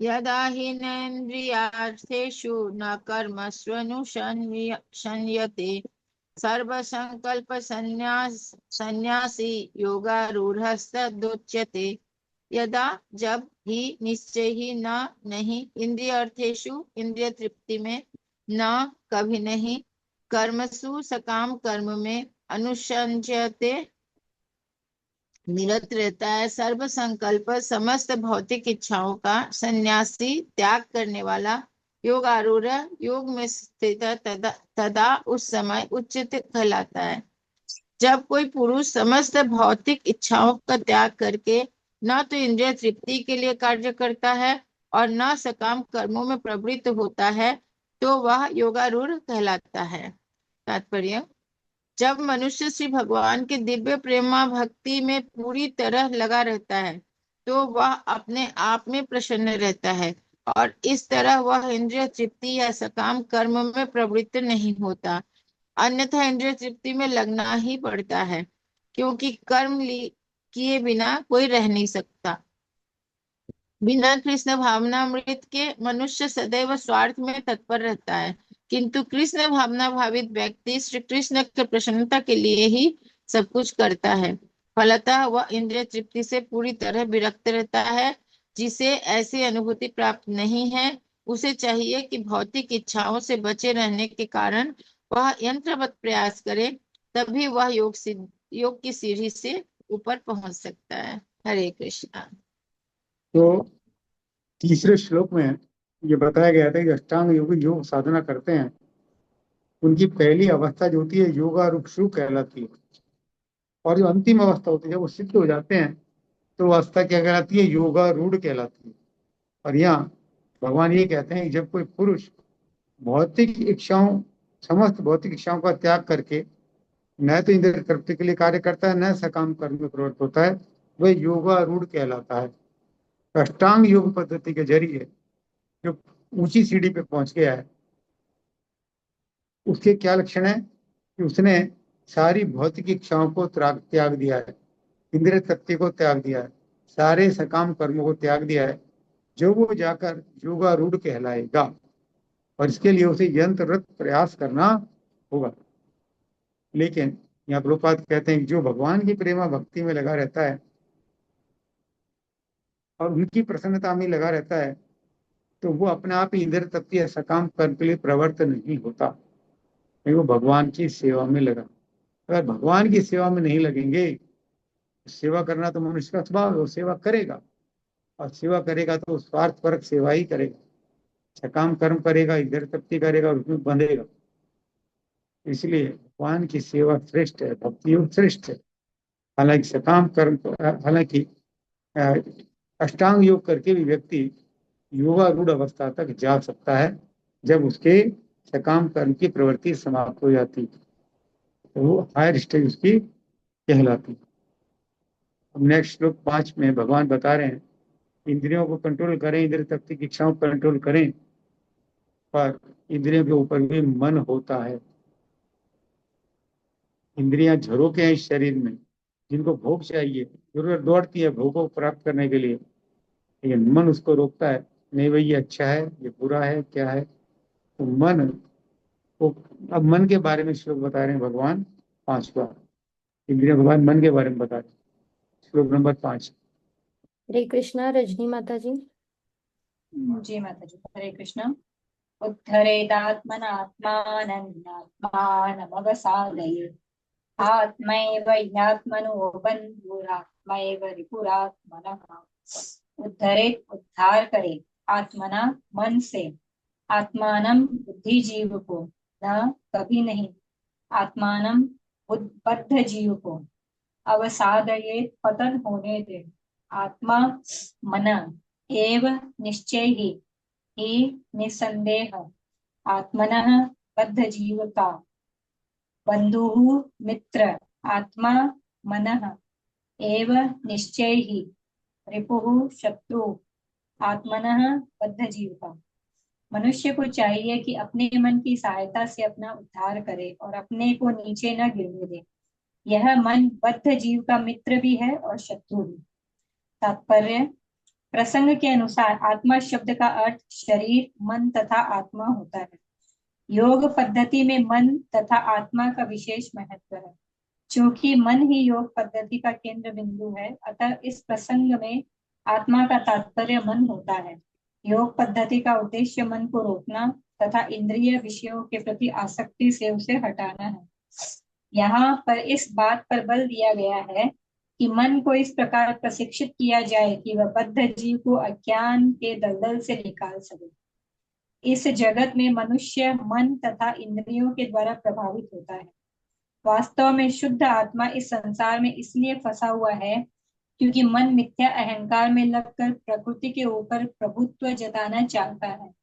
यदा हीनेन्द्रियार्थेषु न कर्मस्वनुषण्यते सर्वसंकल्प संन्यासी योगारूढ़स्तदुच्यते। यदा जब ही, निश्चय ही, न नहीं, इंद्रिय अर्थेषु इंद्रिय तृप्ति में, न कभी नहीं, कर्मसु सकाम कर्म में, अनुसंचयते निरत रहता है, सर्व संकल्प समस्त भौतिक इच्छाओं का सन्यासी त्याग करने वाला, योग आरूढ़ योग में स्थित तदा तदा उस समय उचित कहलाता है। जब कोई पुरुष समस्त भौतिक इच्छाओं का त्याग करके न तो इंद्रिय तृप्ति के लिए कार्य करता है और न सकाम कर्मों में प्रवृत्त होता है तो वह योगारूढ़ कहलाता है। तात्पर्य: जब मनुष्य श्री भगवान के दिव्य प्रेमा भक्ति में पूरी तरह लगा रहता है तो वह अपने आप में प्रसन्न रहता है और इस तरह वह इंद्रिय तृप्ति या सकाम कर्म में प्रवृत्त नहीं होता। अन्यथा इंद्रिय तृप्ति में लगना ही पड़ता है क्योंकि कर्म किए बिना कोई रह नहीं सकता। बिना कृष्ण भावनामृत के मनुष्य सदैव स्वार्थ में तत्पर रहता है, किंतु कृष्ण भावना भावित व्यक्ति श्री कृष्ण की प्रसन्नता के लिए ही सब कुछ करता है। फलतः वह इंद्रिय तृप्ति से पूरी तरह विरक्त रहता है। जिसे ऐसी अनुभूति प्राप्त नहीं है उसे चाहिए कि भौतिक इच्छाओं से बचे रहने के कारण वह यंत्रवत प्रयास करे, तभी वह योग की सीढ़ी से ऊपर पहुंच सकता है। हरे कृष्णा। तो तीसरे श्लोक में ये बताया गया था कि अष्टांग योगी योग साधना करते हैं, उनकी पहली अवस्था जो होती है योगारूढ़ कहलाती है, और जो अंतिम अवस्था होती है जब वो सिद्ध हो जाते हैं तो वो अवस्था क्या कहलाती है, योगारूढ़ कहलाती है। और यहाँ भगवान ये कहते हैं कि जब कोई पुरुष भौतिक इच्छाओं समस्त भौतिक इच्छाओं का त्याग करके न तो इंद्रिय तृप्ति के लिए कार्य करता है, न सकाम कर्म में प्रवृत्त होता है, वह योगारूढ़ कहलाता है। अष्टांग योग पद्धति के जरिए जो ऊंची सीढ़ी पे पहुंच गया है, उसके क्या लक्षण है कि उसने सारी भौतिक इच्छाओं को त्याग दिया है, इंद्रिय तृप्ति को त्याग दिया है, सारे सकाम कर्मों को त्याग दिया है, जो वो जाकर योगारूढ़ कहलाएगा। और इसके लिए उसे यंत्रवत प्रयास करना होगा। लेकिन यहाँ प्रभुपाद कहते हैं कि जो भगवान की प्रेमा भक्ति में लगा रहता है और उनकी प्रसन्नता में लगा रहता है, तो वो अपने आप ही इंद्रिय तृप्ति या सकाम कर्म के लिए प्रवृत्त नहीं होता, वो भगवान की सेवा में लगा। अगर भगवान की सेवा में नहीं लगेंगे, सेवा करना तो मनुष्य का स्वभाव है, वो सेवा करेगा, और सेवा करेगा तो स्वार्थपरक सेवा ही करेगा, सकाम कर्म करेगा, इंद्रिय तृप्ति करेगा और उसमें बंधेगा। इसलिए भगवान की सेवा श्रेष्ठ है, भक्ति योग श्रेष्ठ है। हालांकि सकाम कर्म, हालांकि अष्टांग योग करके भी व्यक्ति योगारूढ़ अवस्था तक जा सकता है, जब उसके सकाम कर्म की प्रवृत्ति समाप्त हो जाती है, तो वो हायर स्टेज उसकी कहलाती है। अब नेक्स्ट श्लोक 5 में भगवान बता रहे हैं, इंद्रियों को कंट्रोल करें, इंद्रिय तृप्ति की इच्छाओं को कंट्रोल करें, पर इंद्रियों के ऊपर भी मन होता है। इंद्रियां झरोके हैं इस शरीर में, जिनको भोग चाहिए, जरूरत दौड़ती है भोग को प्राप्त करने के लिए, लेकिन मन उसको रोकता है, नहीं भाई ये अच्छा है, ये बुरा है, क्या है। तो मन को, अब मन के बारे में श्लोक बता रहे हैं भगवान 5वां, इंद्रिया भगवान मन के बारे में बता रहे हैं, श्लोक नंबर 5। हरे कृष्णा। रजनी माता जी। जी माता जी। हरे कृष्णा। उद्धरेदात्मनात्मानमात्मानमवसादयेत् आत्मैव ह्यात्मनो बन्धुरात्मैव रिपुरात्मनः। उद्धरेत उद्धार करे, आत्मना मन से, आत्मानम बुद्धि जीव को, न कभी नहीं, आत्मानम बद्ध जीव को, अवसादयेत पतन होने दे, आत्मा मन एव निश्चय ही निसंदेह, आत्मनः बद्ध जीव का बंधु मित्र, आत्मा मनः एव निश्चय ही रिपुः शत्रु, आत्मनः बद्ध जीव का। मनुष्य को चाहिए कि अपने मन की सहायता से अपना उद्धार करे और अपने को नीचे न गिरने दे। यह मन बद्ध जीव का मित्र भी है और शत्रु भी। तात्पर्य, प्रसंग के अनुसार आत्मा शब्द का अर्थ शरीर, मन तथा आत्मा होता है। योग पद्धति में मन तथा आत्मा का विशेष महत्व है। चूंकि मन ही योग पद्धति का केंद्र बिंदु है, अतः इस प्रसंग में आत्मा का तात्पर्य मन होता है। योग पद्धति का उद्देश्य मन को रोकना तथा इंद्रिय विषयों के प्रति आसक्ति से उसे हटाना है। यहाँ पर इस बात पर बल दिया गया है कि मन को इस प्रकार प्रशिक्षित किया जाए कि वह बद्ध जीव को अज्ञान के दलदल से निकाल सके। इस जगत में मनुष्य मन तथा इंद्रियों के द्वारा प्रभावित होता है। वास्तव में शुद्ध आत्मा इस संसार में इसलिए फंसा हुआ है क्योंकि मन मिथ्या अहंकार में लगकर प्रकृति के ऊपर प्रभुत्व जताना चाहता है।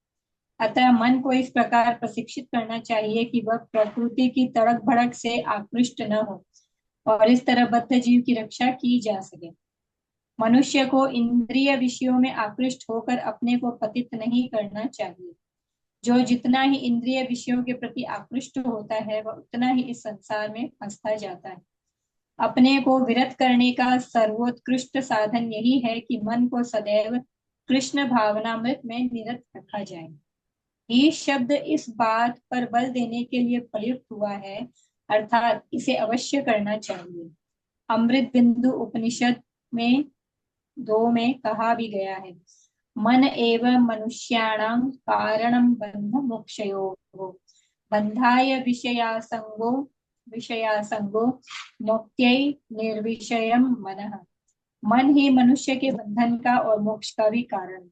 अतः मन को इस प्रकार प्रशिक्षित करना चाहिए कि वह प्रकृति की तड़क भड़क से आकृष्ट न हो और इस तरह बद्ध जीव की रक्षा की जा सके। मनुष्य को इंद्रिय विषयों में आकृष्ट होकर अपने को पतित नहीं करना चाहिए। जो जितना ही इंद्रिय विषयों के प्रति आकृष्ट होता है, वह उतना ही इस संसार में फंसता जाता है। अपने को विरत करने का सर्वोत्कृष्ट साधन यही है कि मन को सदैव कृष्ण भावनामृत में निरत रखा जाए। ये शब्द इस बात पर बल देने के लिए प्रयुक्त हुआ है, अर्थात इसे अवश्य करना चाहिए। अमृत बिंदु उपनिषद में 2 में कहा भी गया है, मन एव मनुष्याणां कारणं बंध मोक्षयोः। बंधाय विषयासंगो मुक्त्यै निर्विषयम मनः। मन ही मनुष्य के बंधन का और मोक्ष का भी कारण।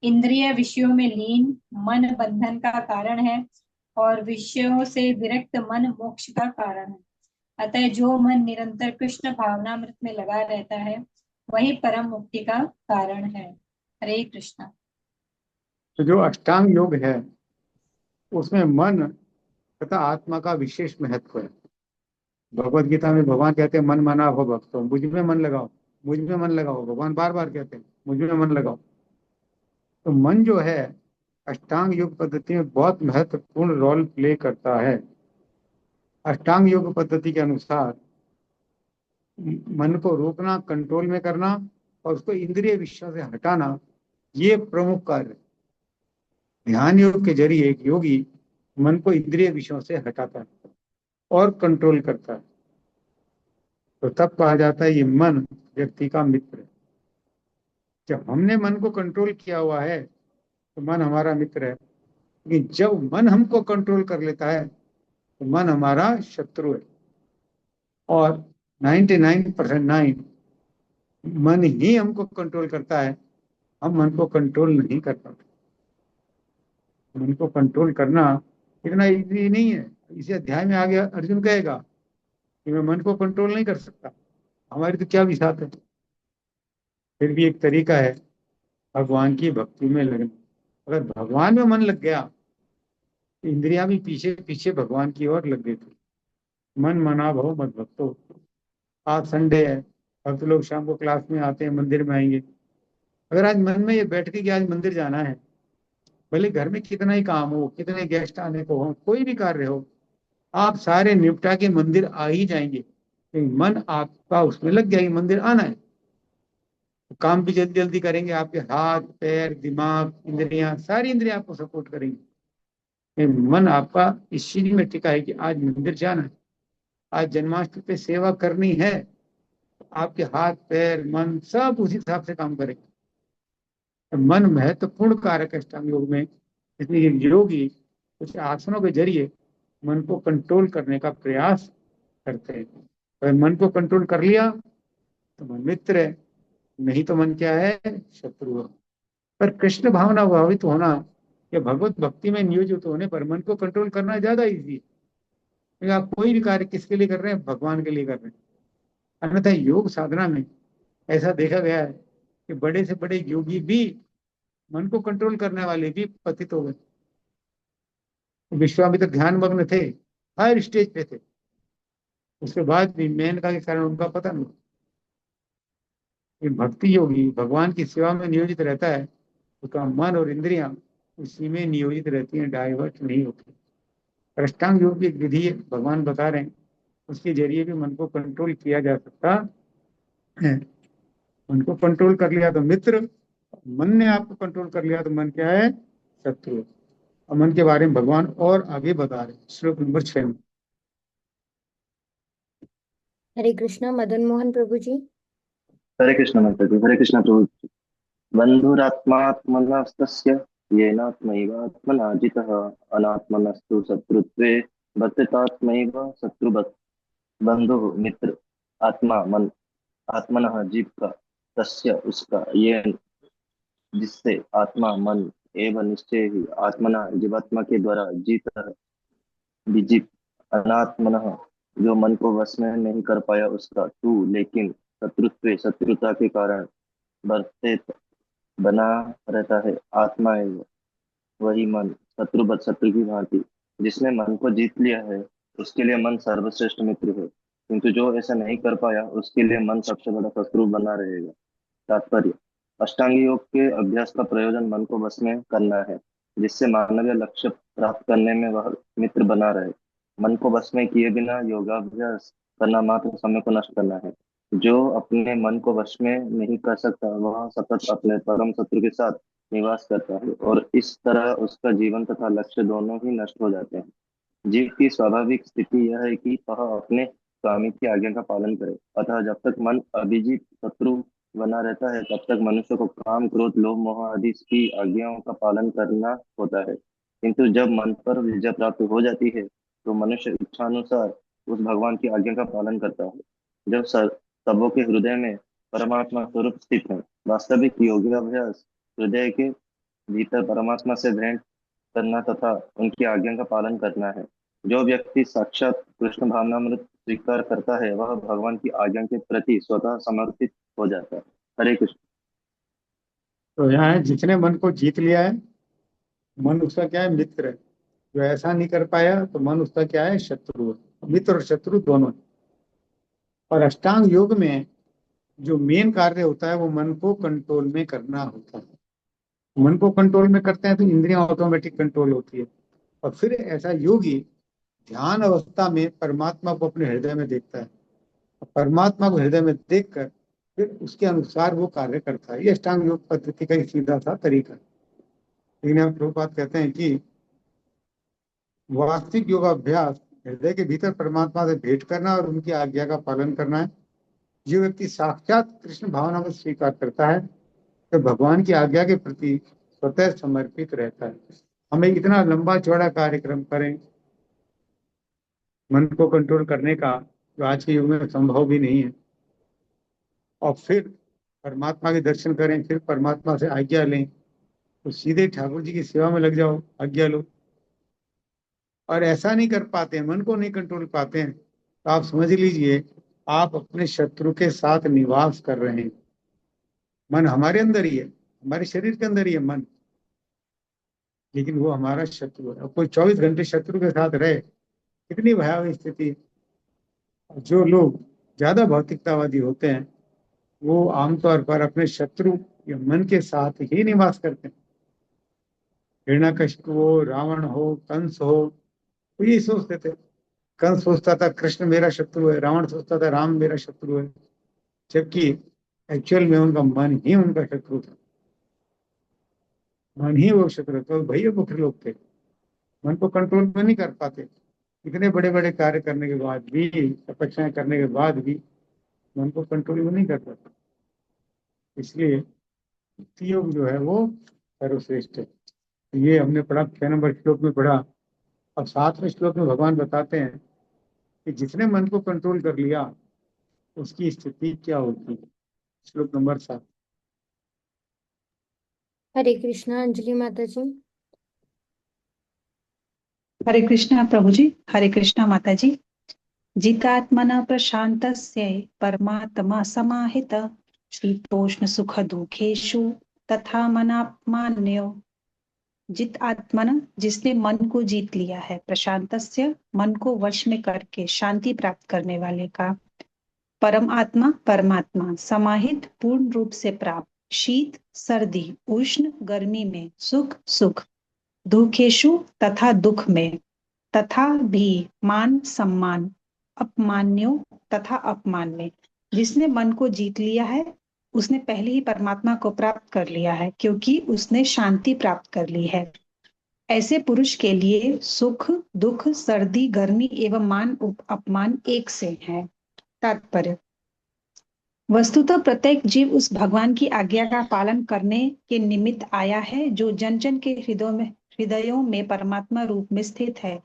इंद्रिय विषयों में लीन मन बंधन का कारण है और विषयों से विरक्त मन मोक्ष का कारण है। अतः जो मन निरंतर कृष्ण भावनामृत में लगा रहता है वही परम मुक्ति का कारण है। हरे कृष्णा। तो जो अष्टांग योग है उसमें मन तथा आत्मा का विशेष महत्व है। भगवत गीता में भगवान कहते हैं मन मना हो भक्तों, मुझ में मन लगाओ, मुझ में मन लगाओ। भगवान बार बार कहते हैं मुझ में मन लगाओ। तो मन जो है अष्टांग योग पद्धति में बहुत महत्वपूर्ण रोल प्ले करता है। अष्टांग योग पद्धति के अनुसार मन को रोकना, कंट्रोल में करना और उसको इंद्रिय विषयों से हटाना, ये प्रमुख कार्य है। ध्यान योग के जरिए एक योगी मन को इंद्रिय विषयों से हटाता है और कंट्रोल करता है। तो तब कहा जाता है ये मन व्यक्ति का मित्र है। जब हमने मन को कंट्रोल किया हुआ है तो मन हमारा मित्र है, लेकिन जब मन हमको कंट्रोल कर लेता है तो मन हमारा शत्रु है। और 99% मन ही हमको कंट्रोल करता है, हम मन को कंट्रोल नहीं कर पाते। मन को कंट्रोल करना इतना इजी नहीं है। इसी अध्याय में आगे अर्जुन कहेगा कि मैं मन को कंट्रोल नहीं कर सकता, हमारी तो क्या विसात है। फिर भी एक तरीका है भगवान की भक्ति में लगना। अगर भगवान में मन लग गया तो इंद्रियां भी पीछे पीछे भगवान की ओर लग गई थी। मन मना भव मत भक्तो। आज संडे है, भक्त लोग शाम को क्लास में आते हैं, मंदिर में आएंगे। अगर आज मन में ये बैठ के कि आज मंदिर जाना है, भले घर में कितना ही काम हो, कितने गेस्ट आने को हो, कोई भी कार्य हो, आप सारे निपटा के मंदिर आ ही जाएंगे। लेकिन मन आपका उसमें लग गया कि मंदिर आना है, तो काम भी जल्दी जल्दी करेंगे। आपके हाथ पैर दिमाग इंद्रियां, सारी इंद्रियां आपको सपोर्ट करेंगी। लेकिन मन आपका इस चीज में टिका है कि आज मंदिर जाना है, आज जन्माष्टमी पे सेवा करनी है। आपके हाथ पैर मन सब उसी हिसाब से काम करेंगे। तो मन महत्वपूर्ण कारक है अष्टांग योग में। इसलिए योगी कुछ आसनों के जरिए मन को कंट्रोल करने का प्रयास करते हैं। अगर मन को कंट्रोल कर लिया तो मन मित्र है, नहीं तो मन क्या है, शत्रु है। पर कृष्ण भावना भावित होना या भगवत भक्ति में नियोजित होने पर मन को कंट्रोल करना ज्यादा इजी है। क्योंकि आप कोई भी कार्य किसके लिए कर रहे हैं, भगवान के लिए कर रहे हैं। अन्यथा योग साधना में ऐसा देखा गया है कि बड़े से बड़े योगी भी, मन को कंट्रोल करने वाले भी पतित हो गए। विश्वामित्र ध्यान मग्न थे, हर स्टेज पे थे, उसके बाद भी मेनका के कारण उनका पतन हुआ। ये भक्ति योगी भगवान की सेवा में नियोजित रहता है, उसका मन और इंद्रियां उसी में नियोजित रहती हैं, डाइवर्ट नहीं होती। अष्टांग योग की एक विधि है, भगवान बता रहे हैं, उसके जरिए भी मन को कंट्रोल किया जा सकता है। मन को कंट्रोल कर लिया तो मित्र, मन ने आपको कंट्रोल कर लिया तो मन क्या है, शत्रु। और मन के बारे में भगवान और आगे बता रहे हैं श्लोक नंबर 6 में। हरे कृष्णा। मदन मोहन प्रभु जी। हरे कृष्ण माता जी। हरे कृष्ण प्रभु जी। बन्धुरात्मात्मनस्तस्य येनात्मैवात्मना जितः अनात्मनस्तु शत्रुत्वे वर्तितात्मैव शत्रुवत्। बंधु मित्र आत्मा मन, आत्मनः जीव का, तस्य उसका, ये जिससे आत्मा मन एवं निश्चय ही आत्मना जीवात्मा के द्वारा जीता विजित। अनात्मनः जो मन को वश में नहीं कर पाया उसका, तू लेकिन शत्रुत्व शत्रुता के कारण वर्तित बना रहता है। आत्मा है वही मन शत्रुवत शत्रु की भांति। जिसने मन को जीत लिया है उसके लिए मन सर्वश्रेष्ठ मित्र है, किंतु जो ऐसा नहीं कर पाया उसके लिए मन सबसे बड़ा शत्रु बना रहेगा। तात्पर्य, अष्टांग योग के अभ्यास का प्रयोजन मन को वश में करना है, जिससे मानवीय लक्ष्य प्राप्त करने में वह मित्र बना रहे। मन को वश में किए बिना योगाभ्यास करना मात्र समय को नष्ट करना है। जो अपने मन को वश में नहीं कर सकता वह सतत अपने परम शत्रु के साथ निवास करता है और इस तरह उसका जीवन तथा लक्ष्य दोनों ही नष्ट हो जाते हैं। जीव की स्वाभाविक स्थिति यह है कि वह अपने स्वामी की आज्ञा का पालन करे। अतः जब तक मन अभिजीत शत्रु बना रहता है तब तक मनुष्य को काम क्रोध लोभ मोह आदि की आज्ञाओं का पालन करना होता है। किंतु जब मन पर विजय प्राप्त हो जाती है तो मनुष्य इच्छानुसार उस भगवान की आज्ञा का पालन करता है। जब सबों के हृदय में परमात्मा स्वरूप स्थित है, वास्तविक योगाभ्यास हृदय के भीतर परमात्मा से भेंट करना तथा उनकी आज्ञा का पालन करना है। जो व्यक्ति साक्षात कृष्ण भावनामृत स्वीकार करता है वह भगवान की आज्ञा के प्रति स्वतः समर्पित हो जाता है। हरे कृष्ण। तो यहाँ है, जिसने मन को जीत लिया है, मन उसका क्या है, मित्र है। जो ऐसा नहीं कर पाया तो मन उसका क्या है, शत्रु है। मित्र और शत्रु दोनों है। और अष्टांग योग में जो मेन कार्य होता है वो मन को कंट्रोल में करना होता है। मन को कंट्रोल में करते हैं तो इंद्रियां ऑटोमेटिक कंट्रोल होती है। और फिर ऐसा योगी ध्यान अवस्था में परमात्मा को अपने हृदय में देखता है। और परमात्मा को हृदय में देखकर फिर उसके अनुसार वो कार्य करता है। ये अष्टांग योग पद्धति का एक सीधा सा तरीका है। लेकिन हम प्रभुपाद कहते हैं कि वास्तविक योगाभ्यास हृदय के भीतर परमात्मा से भेंट करना और उनकी आज्ञा का पालन करना है। जो व्यक्ति साक्षात कृष्ण भावना में स्वीकार करता है तो भगवान की आज्ञा के प्रति स्वतः समर्पित रहता है। हमें इतना लंबा चौड़ा कार्यक्रम करें मन को कंट्रोल करने का, जो आज के युग में संभव भी नहीं है, और फिर परमात्मा के दर्शन करें, फिर परमात्मा से आज्ञा लें, तो सीधे ठाकुर जी की सेवा में लग जाओ, आज्ञा लो। और ऐसा नहीं कर पाते हैं, मन को नहीं कंट्रोल पाते हैं, तो आप समझ लीजिए आप अपने शत्रु के साथ निवास कर रहे हैं। मन हमारे अंदर ही है, हमारे शरीर के अंदर ही है मन, लेकिन वो हमारा शत्रु है। अब कोई 24 घंटे शत्रु के साथ रहे, कितनी भयावह स्थिति है। जो लोग ज्यादा भौतिकतावादी होते हैं वो आमतौर पर अपने शत्रु या मन के साथ ही निवास करते हैं। हिरण्यकशिप हो, रावण हो, कंस हो, वो यही सोचते थे। कंस सोचता था कृष्ण मेरा शत्रु है, रावण सोचता था राम मेरा शत्रु है, जबकि एक्चुअल में उनका मन ही उनका शत्रु था। मन ही वो शत्रु था। भैया मुख्य लोग थे, मन को कंट्रोल में नहीं कर पाते। इतने बड़े बड़े कार्य करने के बाद भी, तपस्याएं करने के बाद भी मन को कंट्रोल में नहीं कर पाते। इसलिए भक्ति योग जो है वो सर्वश्रेष्ठ है। ये हमने पढ़ा, 6 नंबर श्लोक में पढ़ा। अब 7वें श्लोक में भगवान बताते हैं कि जिसने मन को कंट्रोल कर लिया उसकी स्थिति क्या होगी। श्लोक नंबर 7। हरे कृष्णा अंजलि माता जी। हरे कृष्णा प्रभु जी। हरे कृष्णा माता जी। जितात्मना प्रशांतस्य परमात्मा समाहित शीतोष्ण सुख दुखेषु तथा मनात्मान्यो। जित आत्मन, जिसने मन को जीत लिया है, प्रशांतस्य, मन को वश में करके शांति प्राप्त करने वाले का, परम आत्मा, परमात्मा, समाहित, पूर्ण रूप से प्राप्त, शीत सर्दी, उष्ण गर्मी में, सुख सुख, दुखेषु तथा दुख में, तथा भी मान सम्मान, अपमान्यो तथा अपमान में। जिसने मन को जीत लिया है उसने पहले ही परमात्मा को प्राप्त कर लिया है, क्योंकि उसने शांति प्राप्त कर ली है। ऐसे पुरुष के लिए सुख दुख सर्दी गर्मी एवं मान अपमान एक से है। तात्पर्य, वस्तुतः प्रत्येक जीव उस भगवान की आज्ञा का पालन करने के निमित्त आया है जो जन जन के हृदयों में परमात्मा रूप में स्थित है।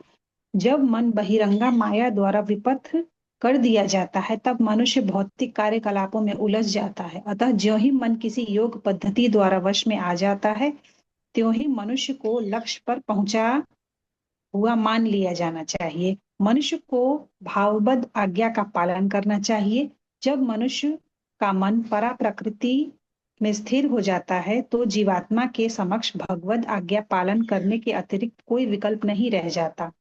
जब मन बहिरंगा माया द्वारा विपथ कर दिया जाता है तब मनुष्य भौतिक कार्यकलापों में उलझ जाता है। अतः ज्यों ही मन किसी योग पद्धति द्वारा वश में आ जाता है त्यों ही मनुष्य को लक्ष्य पर पहुंचा हुआ मान लिया जाना चाहिए। मनुष्य को भावबद्ध आज्ञा का पालन करना चाहिए। जब मनुष्य का मन परा प्रकृति में स्थिर हो जाता है तो जीवात्मा के समक्ष भगवद आज्ञा पालन करने के अतिरिक्त कोई विकल्प नहीं रह जाता।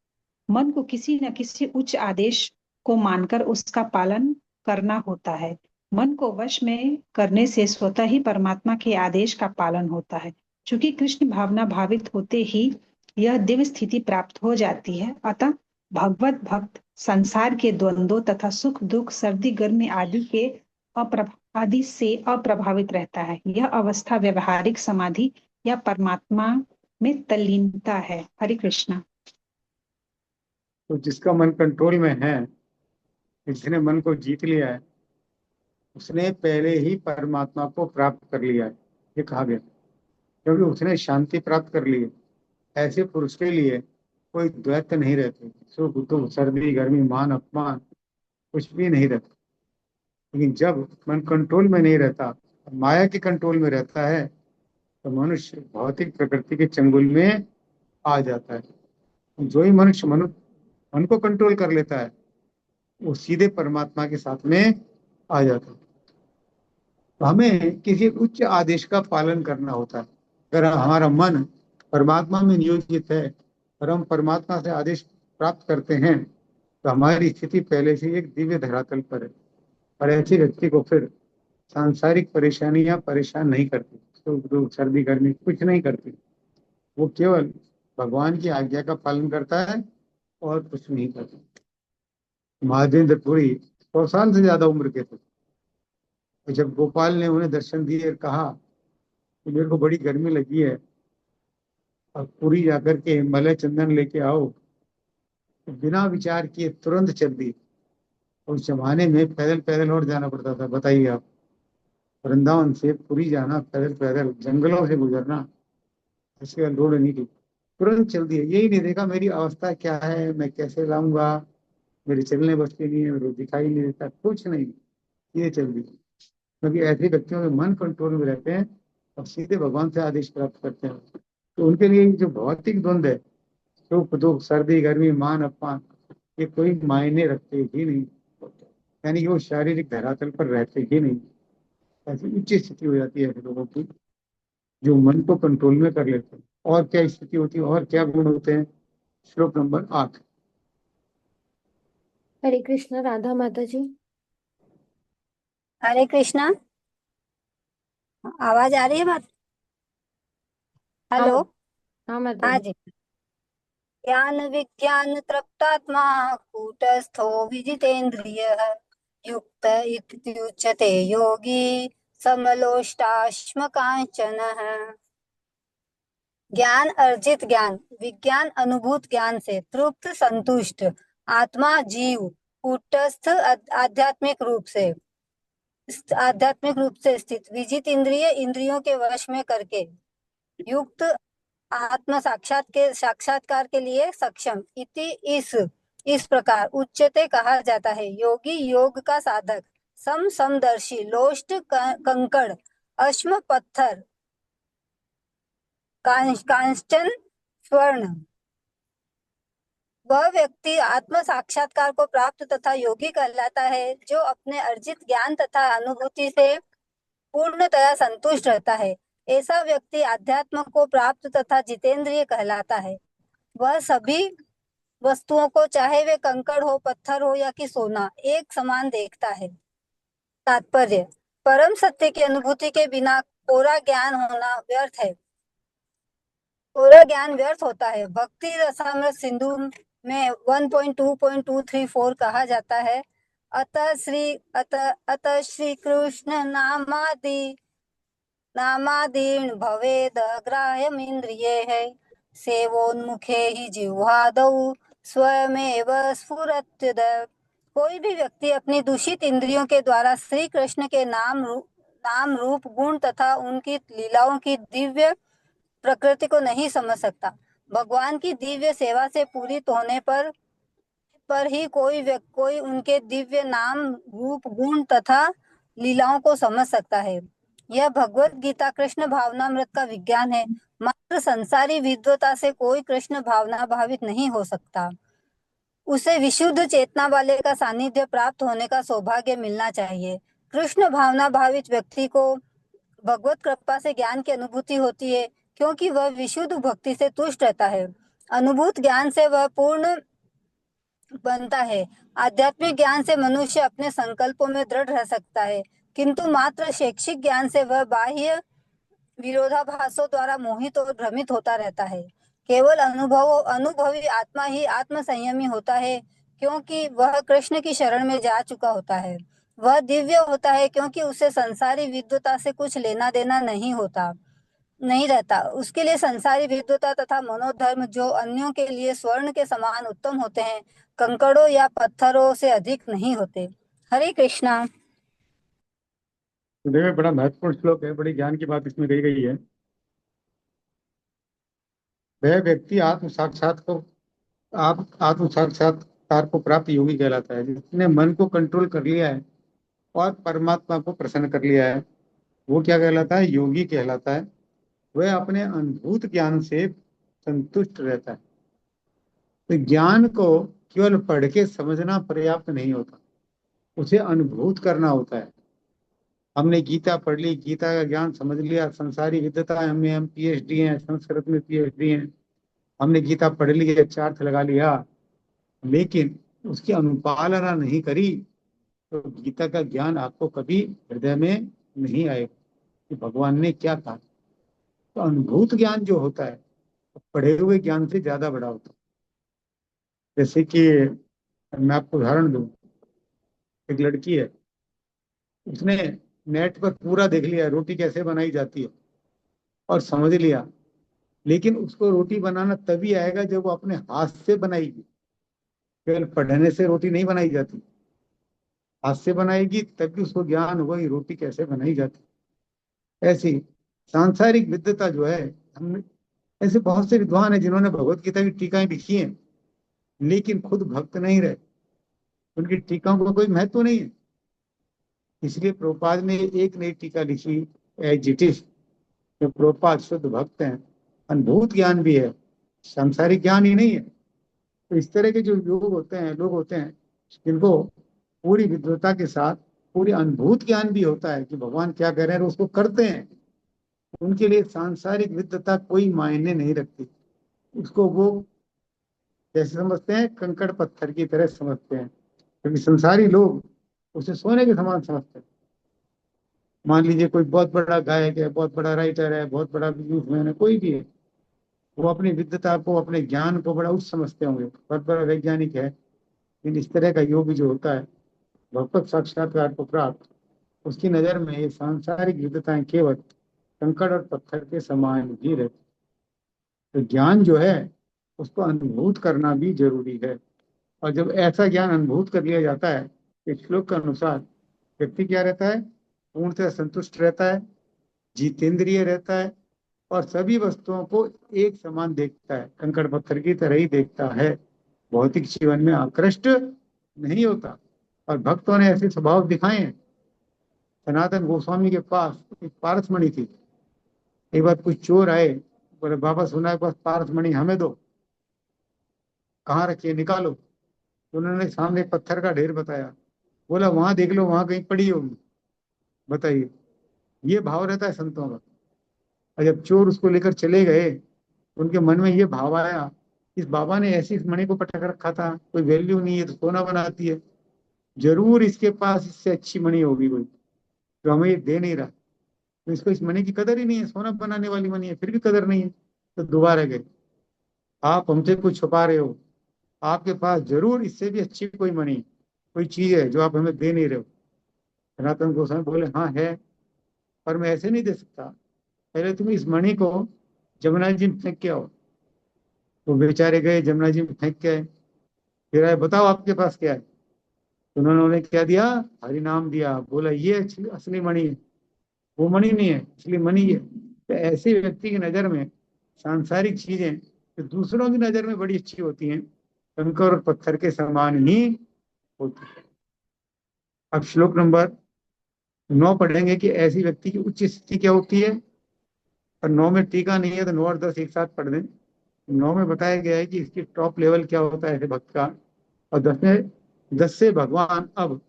मन को किसी न किसी उच्च आदेश को मानकर उसका पालन करना होता है। मन को वश में करने से स्वतः ही परमात्मा के आदेश का पालन होता है। चूंकि कृष्ण भावना भावित होते ही यह दिव्य स्थिति प्राप्त हो जाती है, अतः भगवत भक्त संसार के द्वंद्वों तथा सुख दुख सर्दी गर्मी आदि से अप्रभावित रहता है। यह अवस्था व्यवहारिक समाधि या परमात्मा में तल्लीनता है। हरे कृष्णा। तो जिसका मन कंट्रोल में है, जिसने मन को जीत लिया है, उसने पहले ही परमात्मा को प्राप्त कर लिया है, ये कहा गया, क्योंकि उसने शांति प्राप्त कर ली है। ऐसे पुरुष के लिए कोई द्वैत नहीं रहते, सुख दुख सर्दी गर्मी मान अपमान कुछ भी नहीं रहता। लेकिन जब मन कंट्रोल में नहीं रहता, माया के कंट्रोल में रहता है, तो मनुष्य भौतिक प्रकृति के चंगुल में आ जाता है। जो ही मनुष्य मन को कंट्रोल कर लेता है, वो सीधे परमात्मा के साथ में आ जाता है। तो हमें किसी उच्च आदेश का पालन करना होता है। अगर हमारा मन परमात्मा में नियोजित है और हम परमात्मा से आदेश प्राप्त करते हैं, तो हमारी स्थिति पहले से एक दिव्य धरातल पर है। और ऐसे व्यक्ति को फिर सांसारिक परेशानियां परेशान नहीं करती, सुख दुख सर्दी गर्मी कुछ नहीं करती। वो केवल भगवान की आज्ञा का पालन करता है और कुछ नहीं करता। महादेंद्र पुरी 100 साल से ज्यादा उम्र के थे। तो जब गोपाल ने उन्हें दर्शन दिए और कहा कि मेरे को बड़ी गर्मी लगी है और पुरी जाकर के मलय चंदन लेके आओ, तो बिना विचार किए तुरंत चल दी। उस जमाने में पैदल पैदल और जाना पड़ता था। बताइए आप, वृंदावन से पुरी जाना पैदल पैदल, जंगलों से गुजरना, इसके रोड नहीं थी। तुरंत चल दिए, यही नहीं देखा मेरी अवस्था क्या है, मैं कैसे लाऊंगा, मेरे चलने बस की नहीं है, मेरे को दिखाई नहीं देता, कुछ नहीं, ये चल दी। क्योंकि ऐसे व्यक्तियों के मन कंट्रोल में रहते हैं और सीधे भगवान से आदेश प्राप्त करते हैं। तो उनके लिए जो भौतिक द्वंद है, सुख दुख सर्दी गर्मी मान अपमान, ये कोई मायने रखते ही नहीं। यानी कि वो शारीरिक धरातल पर रहते ही नहीं। ऐसी उच्च स्थिति हो जाती है ऐसे लोगों की, जो मन को कंट्रोल में कर लेते हैं। और क्या स्थिति होती है और क्या गुण होते हैं? श्लोक नंबर 8। हरे कृष्ण राधा माता जी। हरे कृष्णा। आवाज आ रही है बात? हाँ हेलो। हाँ माता हाँ जी। जी। ज्ञान विज्ञान तृप्तात्मा कूटस्थो विजितेन्द्रियः युक्त इत्युच्यते योगी समलोष्टाश्म कांचनः। ज्ञान अर्जित ज्ञान विज्ञान अनुभूत ज्ञान से तृप्त संतुष्ट आत्मा जीव कूटस्थ आध्यात्मिक रूप से स्थित विजित इंद्रिय इंद्रियों के वश में करके युक्त आत्म साक्षात्कार के लिए सक्षम इति इस प्रकार उच्चते कहा जाता है। योगी योग का साधक समदर्शी लोष्ट कंकड़ अश्म पत्थर कांचन स्वर्ण, वह व्यक्ति आत्म साक्षात्कार को प्राप्त तथा योगी कहलाता है, जो अपने अर्जित ज्ञान तथा अनुभूति से पूर्णतया संतुष्ट रहता है। ऐसा व्यक्ति आध्यात्म को प्राप्त तथा जितेंद्रिय कहलाता है। वह सभी वस्तुओं को, चाहे वे कंकड़ हो पत्थर हो या कि सोना, एक समान देखता है। तात्पर्य, परम सत्य की अनुभूति के बिना कोरा ज्ञान होना व्यर्थ है। कोरा ज्ञान व्यर्थ होता है। भक्ति रसामृत सिंधु में 1.2.234 कहा जाता है, अतः श्री कृष्ण नामादीन भवेद ग्राह्यम इंद्रिये है सेवोन्मुखे ही जिह्वादौ स्वयमेव स्फुरत्युद। कोई भी व्यक्ति अपनी दूषित इंद्रियों के द्वारा श्री कृष्ण के नाम रूप गुण तथा उनकी लीलाओं की दिव्य प्रकृति को नहीं समझ सकता। भगवान की दिव्य सेवा से पूरित होने पर ही कोई उनके दिव्य नाम रूप गुण तथा लीलाओं को समझ सकता है। यह भगवत गीता कृष्ण भावनामृत का विज्ञान है। मात्र संसारी विद्वता से कोई कृष्ण भावना भावित नहीं हो सकता। उसे विशुद्ध चेतना वाले का सानिध्य प्राप्त होने का सौभाग्य मिलना चाहिए। कृष्ण भावना भावित व्यक्ति को भगवत कृपा से ज्ञान की अनुभूति होती है, क्योंकि वह विशुद्ध भक्ति से तुष्ट रहता है। अनुभूत ज्ञान से वह पूर्ण बनता है। आध्यात्मिक ज्ञान से मनुष्य अपने संकल्पों में दृढ़ रह सकता है, किंतु मात्र शैक्षिक ज्ञान से वह बाह्य विरोधाभासों द्वारा मोहित और भ्रमित होता रहता है। केवल अनुभवी आत्मा ही आत्म संयमी होता है, क्योंकि वह कृष्ण की शरण में जा चुका होता है। वह दिव्य होता है, क्योंकि उसे संसारी विद्वता से कुछ लेना देना नहीं रहता। उसके लिए संसारी विद्वता तथा मनोधर्म, जो अन्यों के लिए स्वर्ण के समान उत्तम होते हैं, कंकड़ों या पत्थरों से अधिक नहीं होते। हरे कृष्णा। तो देखो, बड़ा महत्वपूर्ण श्लोक है, बड़ी ज्ञान की बात इसमें कही गई है। वह व्यक्ति आत्म साक्षात्कार को प्राप्त योगी कहलाता है, जिसने मन को कंट्रोल कर लिया है और परमात्मा को प्रसन्न कर लिया है। वो क्या कहलाता है? योगी कहलाता है। वह अपने अनुभूत ज्ञान से संतुष्ट रहता है। तो ज्ञान को केवल पढ़ के समझना पर्याप्त नहीं होता, उसे अनुभूत करना होता है। हमने गीता पढ़ ली, गीता का ज्ञान समझ लिया, संसारी विद्वता हमें, हम पीएचडी हैं, संस्कृत में पीएचडी हैं, हमने गीता पढ़ ली, अच्छा अर्थ लगा लिया, लेकिन उसकी अनुपालना नहीं करी तो गीता का ज्ञान आपको कभी हृदय में नहीं आएगा कि भगवान ने क्या कहा। तो अनुभूत ज्ञान जो होता है पढ़े हुए ज्ञान से ज्यादा बड़ा होता है। जैसे कि मैं आपको उदाहरण दूं, एक लड़की है, उसने नेट पर पूरा देख लिया रोटी कैसे बनाई जाती है और समझ लिया, लेकिन उसको रोटी बनाना तभी आएगा जब वो अपने हाथ से बनाएगी। केवल पढ़ने से रोटी नहीं बनाई जाती, हाथ से बनाएगी तभी उसको ज्ञान होगा कि रोटी कैसे बनाई जाती। ऐसी सांसारिक विद्वता जो है, हम ऐसे बहुत से विद्वान हैं जिन्होंने भगवत गीता की टीकाएं लिखी हैं, लेकिन खुद भक्त नहीं रहे, उनकी टीकाओं को कोई महत्व नहीं है। इसलिए प्रभुपाद ने एक नई टीका लिखी, एज इट इज। तो प्रभुपाद शुद्ध भक्त हैं, अनुभूत ज्ञान भी है, सांसारिक ज्ञान ही नहीं है। तो इस तरह के जो लोग होते हैं जिनको पूरी विद्वता के साथ पूरी अनुभूत ज्ञान भी होता है कि भगवान क्या कह रहे हैं और उसको करते हैं, उनके लिए सांसारिक विद्वता कोई मायने नहीं रखती। उसको वो कैसे समझते हैं? कंकड़ पत्थर की तरह समझते हैं, क्योंकि संसारी लोग उसे सोने के समान समझते हैं। मान लीजिए कोई बहुत बड़ा गायक है, बहुत बड़ा राइटर है, बहुत बड़ा बिजनेसमैन है, कोई भी है, वो अपनी विद्वता को, अपने ज्ञान को बड़ा उच्च समझते होंगे, बहुत बड़ा वैज्ञानिक है, लेकिन इस तरह का योग जो होता है भगवत साक्षात्कार को प्राप्त, उसकी नजर में ये सांसारिक विद्वताएं केवल कंकड़ और पत्थर के समान ही रहती। तो ज्ञान जो है उसको अनुभूत करना भी जरूरी है, और जब ऐसा ज्ञान अनुभूत कर लिया जाता है, इस श्लोक के अनुसार व्यक्ति क्या रहता है? पूर्णतः संतुष्ट रहता है, जितेंद्रिय रहता है और सभी वस्तुओं को एक समान देखता है, कंकड़ पत्थर की तरह ही देखता है, भौतिक जीवन में आकृष्ट नहीं होता। और भक्तों ने ऐसे स्वभाव दिखाए हैं। सनातन गोस्वामी के पास एक पारसमणि थी। एक बार कुछ चोर आए, बोले बाबा सुना है बस पारसमणि हमें दो, कहाँ रखिए, निकालो। तो उन्होंने सामने पत्थर का ढेर बताया, बोला वहां देख लो, वहां कहीं पड़ी होगी। बताइए, ये भाव रहता है संतों का। और जब चोर उसको लेकर चले गए, उनके मन में ये भाव आया, इस बाबा ने ऐसी इस मणि को पटक रखा था, कोई वैल्यू नहीं है, तो सोना बनाती है, जरूर इसके पास इससे अच्छी मणि होगी कोई, तो हमें ये दे नहीं रहा। तो इसको इस मणि की कदर ही नहीं है, सोना बनाने वाली मणि है, फिर भी कदर नहीं है। तो दोबारा गए, आप हमसे कुछ छुपा रहे हो, आपके पास जरूर इससे भी अच्छी कोई मणि, कोई चीज है जो आप हमें दे नहीं रहे हो। सनातन गोस्वामी बोले हाँ है, पर मैं ऐसे नहीं दे सकता, पहले तुम इस मणि को जमुना जी में फेंक के आओ। तो बेचारे गए, जमुना जी में फेंक के आए, फिर आए, बताओ आपके पास क्या है। तो उन्होंने क्या दिया? हरि नाम दिया। बोला ये असली मणि है, वो मणि नहीं है, असली मणि है। तो ऐसे व्यक्ति की नजर में सांसारिक चीजें तो दूसरों की नजर में बड़ी अच्छी होती हैं, कंकर और पत्थर के समान ही होती है। अब श्लोक नंबर 9 पढ़ेंगे कि ऐसी व्यक्ति की उच्च स्थिति क्या होती है। और 9 में टीका नहीं है तो 9 और 10 एक साथ पढ़ दें। 9 में बताया गया है कि इसकी टॉप लेवल क्या होता है ऐसे भक्त का, और 10 से भगवान अब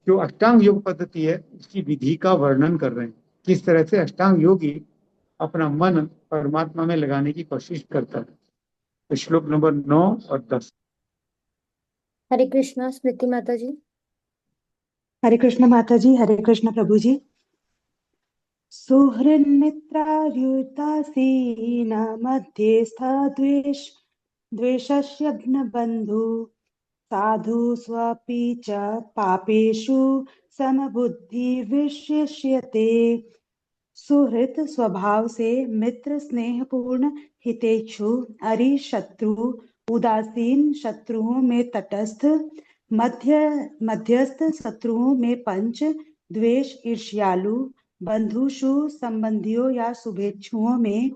जो अष्टांग योग पद्धति है उसकी विधि का वर्णन कर रहे हैं, किस तरह से अष्टांग योगी अपना मन परमात्मा में लगाने की कोशिश करता है। तो श्लोक नंबर 9 और 10। हरे कृष्णा स्मृति माता जी। हरे कृष्ण माता जी, हरे कृष्ण प्रभु जी। सुहृन्मित्रार्युदासीन मध्यस्था द्वेषस्य बन्धु साधु स्वपि च पापेषु समबुद्धिर्विशिष्यते। सुहृत स्वभाव से मित्र स्नेहपूर्ण हितेच्छु अरि शत्रु उदासीन शत्रुओं में तटस्थ मध्यस्थ शत्रुओं में पंच द्वेष ईर्ष्यालु बंधुषु संबंधियों या शुभेच्छुओं में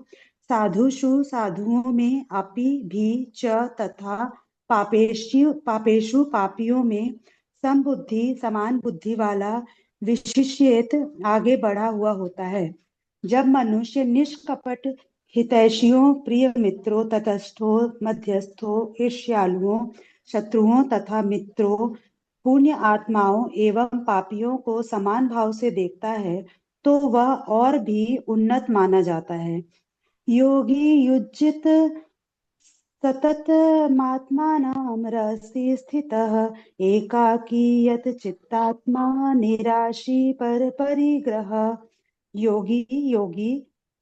साधुषु साधुओं में अपि भी च तथा पापेषु पापियों में समबुद्धि समान बुद्धि वाला विशिष्येत आगे बढ़ा हुआ होता है। जब मनुष्य निष्कपट हितैषियों प्रिय मित्रों तटस्थों मध्यस्थों ईर्ष्यालुओं शत्रुओं तथा मित्रों पुण्य आत्माओं एवं पापियों को समान भाव से देखता है तो वह और भी उन्नत माना जाता है। योगी युज्यत सतत मात्मानं रसि स्थितः एकाकी यत चित्तात्मा निराशी पर परिग्रह। योगी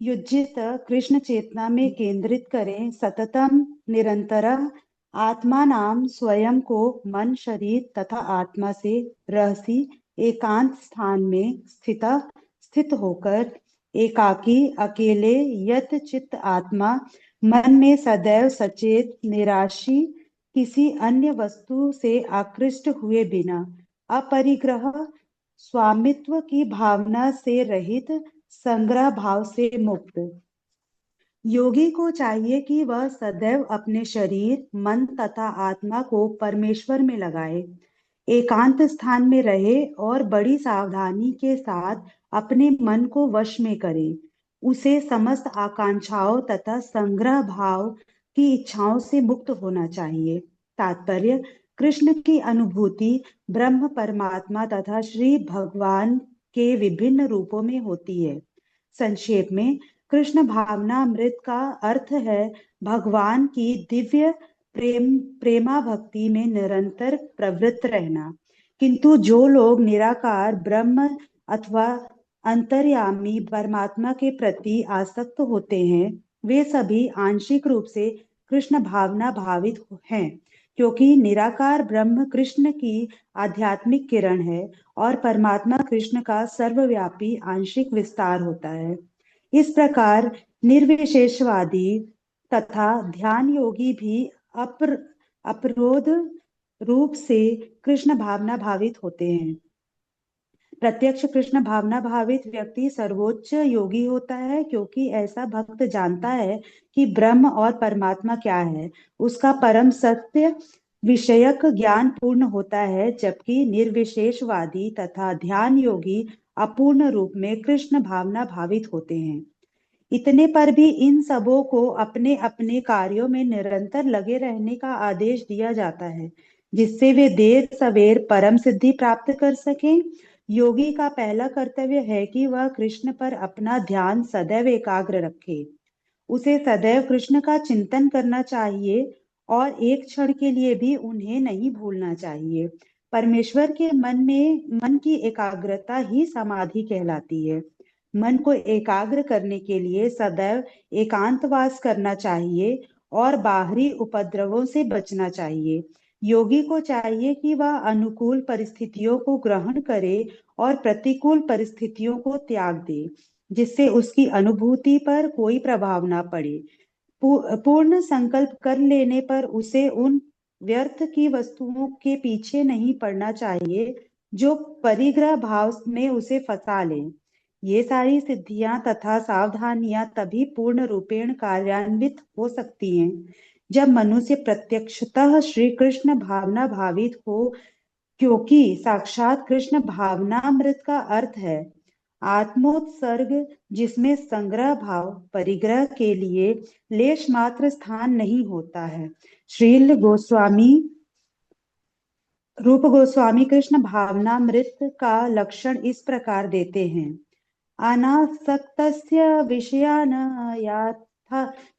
युज्यत कृष्ण चेतना में केंद्रित करें सततम निरंतर आत्मा नाम स्वयं को मन शरीर तथा आत्मा से रहसी एकांत स्थान में स्थित होकर एकाकी अकेले यत चित्त आत्मा मन में सदैव सचेत निराशी किसी अन्य वस्तु से आकृष्ट हुए बिना अपरिग्रह स्वामित्व की भावना से रहित संग्रह भाव से मुक्त। योगी को चाहिए कि वह सदैव अपने शरीर मन तथा आत्मा को परमेश्वर में लगाए, एकांत स्थान में रहे और बड़ी सावधानी के साथ अपने मन को वश में करे। उसे समस्त आकांक्षाओं तथा संग्रह भाव की इच्छाओं से मुक्त होना चाहिए। तात्पर्य कृष्ण की अनुभूति ब्रह्म परमात्मा तथा श्री भगवान के विभिन्न रूपों में होती है। संक्षेप में कृष्ण भावनामृत का अर्थ है भगवान की दिव्य प्रेमा भक्ति में निरंतर प्रवृत्त रहना। किंतु जो लोग निराकार ब्रह्म अथवा अंतर्यामी परमात्मा के प्रति आसक्त होते हैं वे सभी आंशिक रूप से कृष्ण भावना भावित हैं, क्योंकि निराकार ब्रह्म कृष्ण की आध्यात्मिक किरण है और परमात्मा कृष्ण का सर्वव्यापी आंशिक विस्तार होता है। इस प्रकार निर्विशेषवादी तथा ध्यान योगी भी अपरोध रूप से कृष्ण भावना भावित होते हैं। प्रत्यक्ष कृष्ण भावना भावित व्यक्ति सर्वोच्च योगी होता है, क्योंकि ऐसा भक्त जानता है कि ब्रह्म और परमात्मा क्या है। उसका परम सत्य विषयक ज्ञान पूर्ण होता है, जबकि निर्विशेषवादी तथा ध्यान योगी अपूर्ण रूप में कृष्ण भावना भावित होते हैं। इतने पर भी इन सबों को अपने अपने कार्यों में निरंतर लगे रहने का आदेश दिया जाता है, जिससे वे देर सवेर परम सिद्धि प्राप्त कर सकें। योगी का पहला कर्तव्य है कि वह कृष्ण पर अपना ध्यान सदैव एकाग्र रखे। उसे सदैव कृष्ण का चिंतन करना चाहिए और एक क्षण के लिए भी उन्हें नहीं भूलना चाहिए। परमेश्वर के मन की एकाग्रता ही समाधि कहलाती है। मन को एकाग्र करने के लिए सदैव एकांतवास करना चाहिए और बाहरी उपद्रवों से बचना चाहिए। योगी को चाहिए कि वह अनुकूल परिस्थितियों को ग्रहण करे और प्रतिकूल परिस्थितियों को त्याग दे, जिससे उसकी अनुभूति पर कोई प्रभाव ना पड़े। पूर्ण संकल्प कर लेने पर उसे उन व्यर्थ की वस्तुओं के पीछे नहीं पड़ना चाहिए जो परिग्रह भाव में उसे फंसा ले। ये सारी सिद्धियां तथा सावधानियां तभी पूर्ण रूपेण कार्यान्वित हो सकती हैं जब मनुष्य प्रत्यक्षतः श्री कृष्ण भावना भावित हो, क्योंकि साक्षात कृष्ण भावनामृत का अर्थ है आत्मोत्सर्ग, जिसमें संग्रह भाव परिग्रह के लिए लेश मात्र स्थान नहीं होता है। रूप गोस्वामी कृष्ण भावनामृत का लक्षण इस प्रकार देते हैं। अनासक्तस्य विषयान्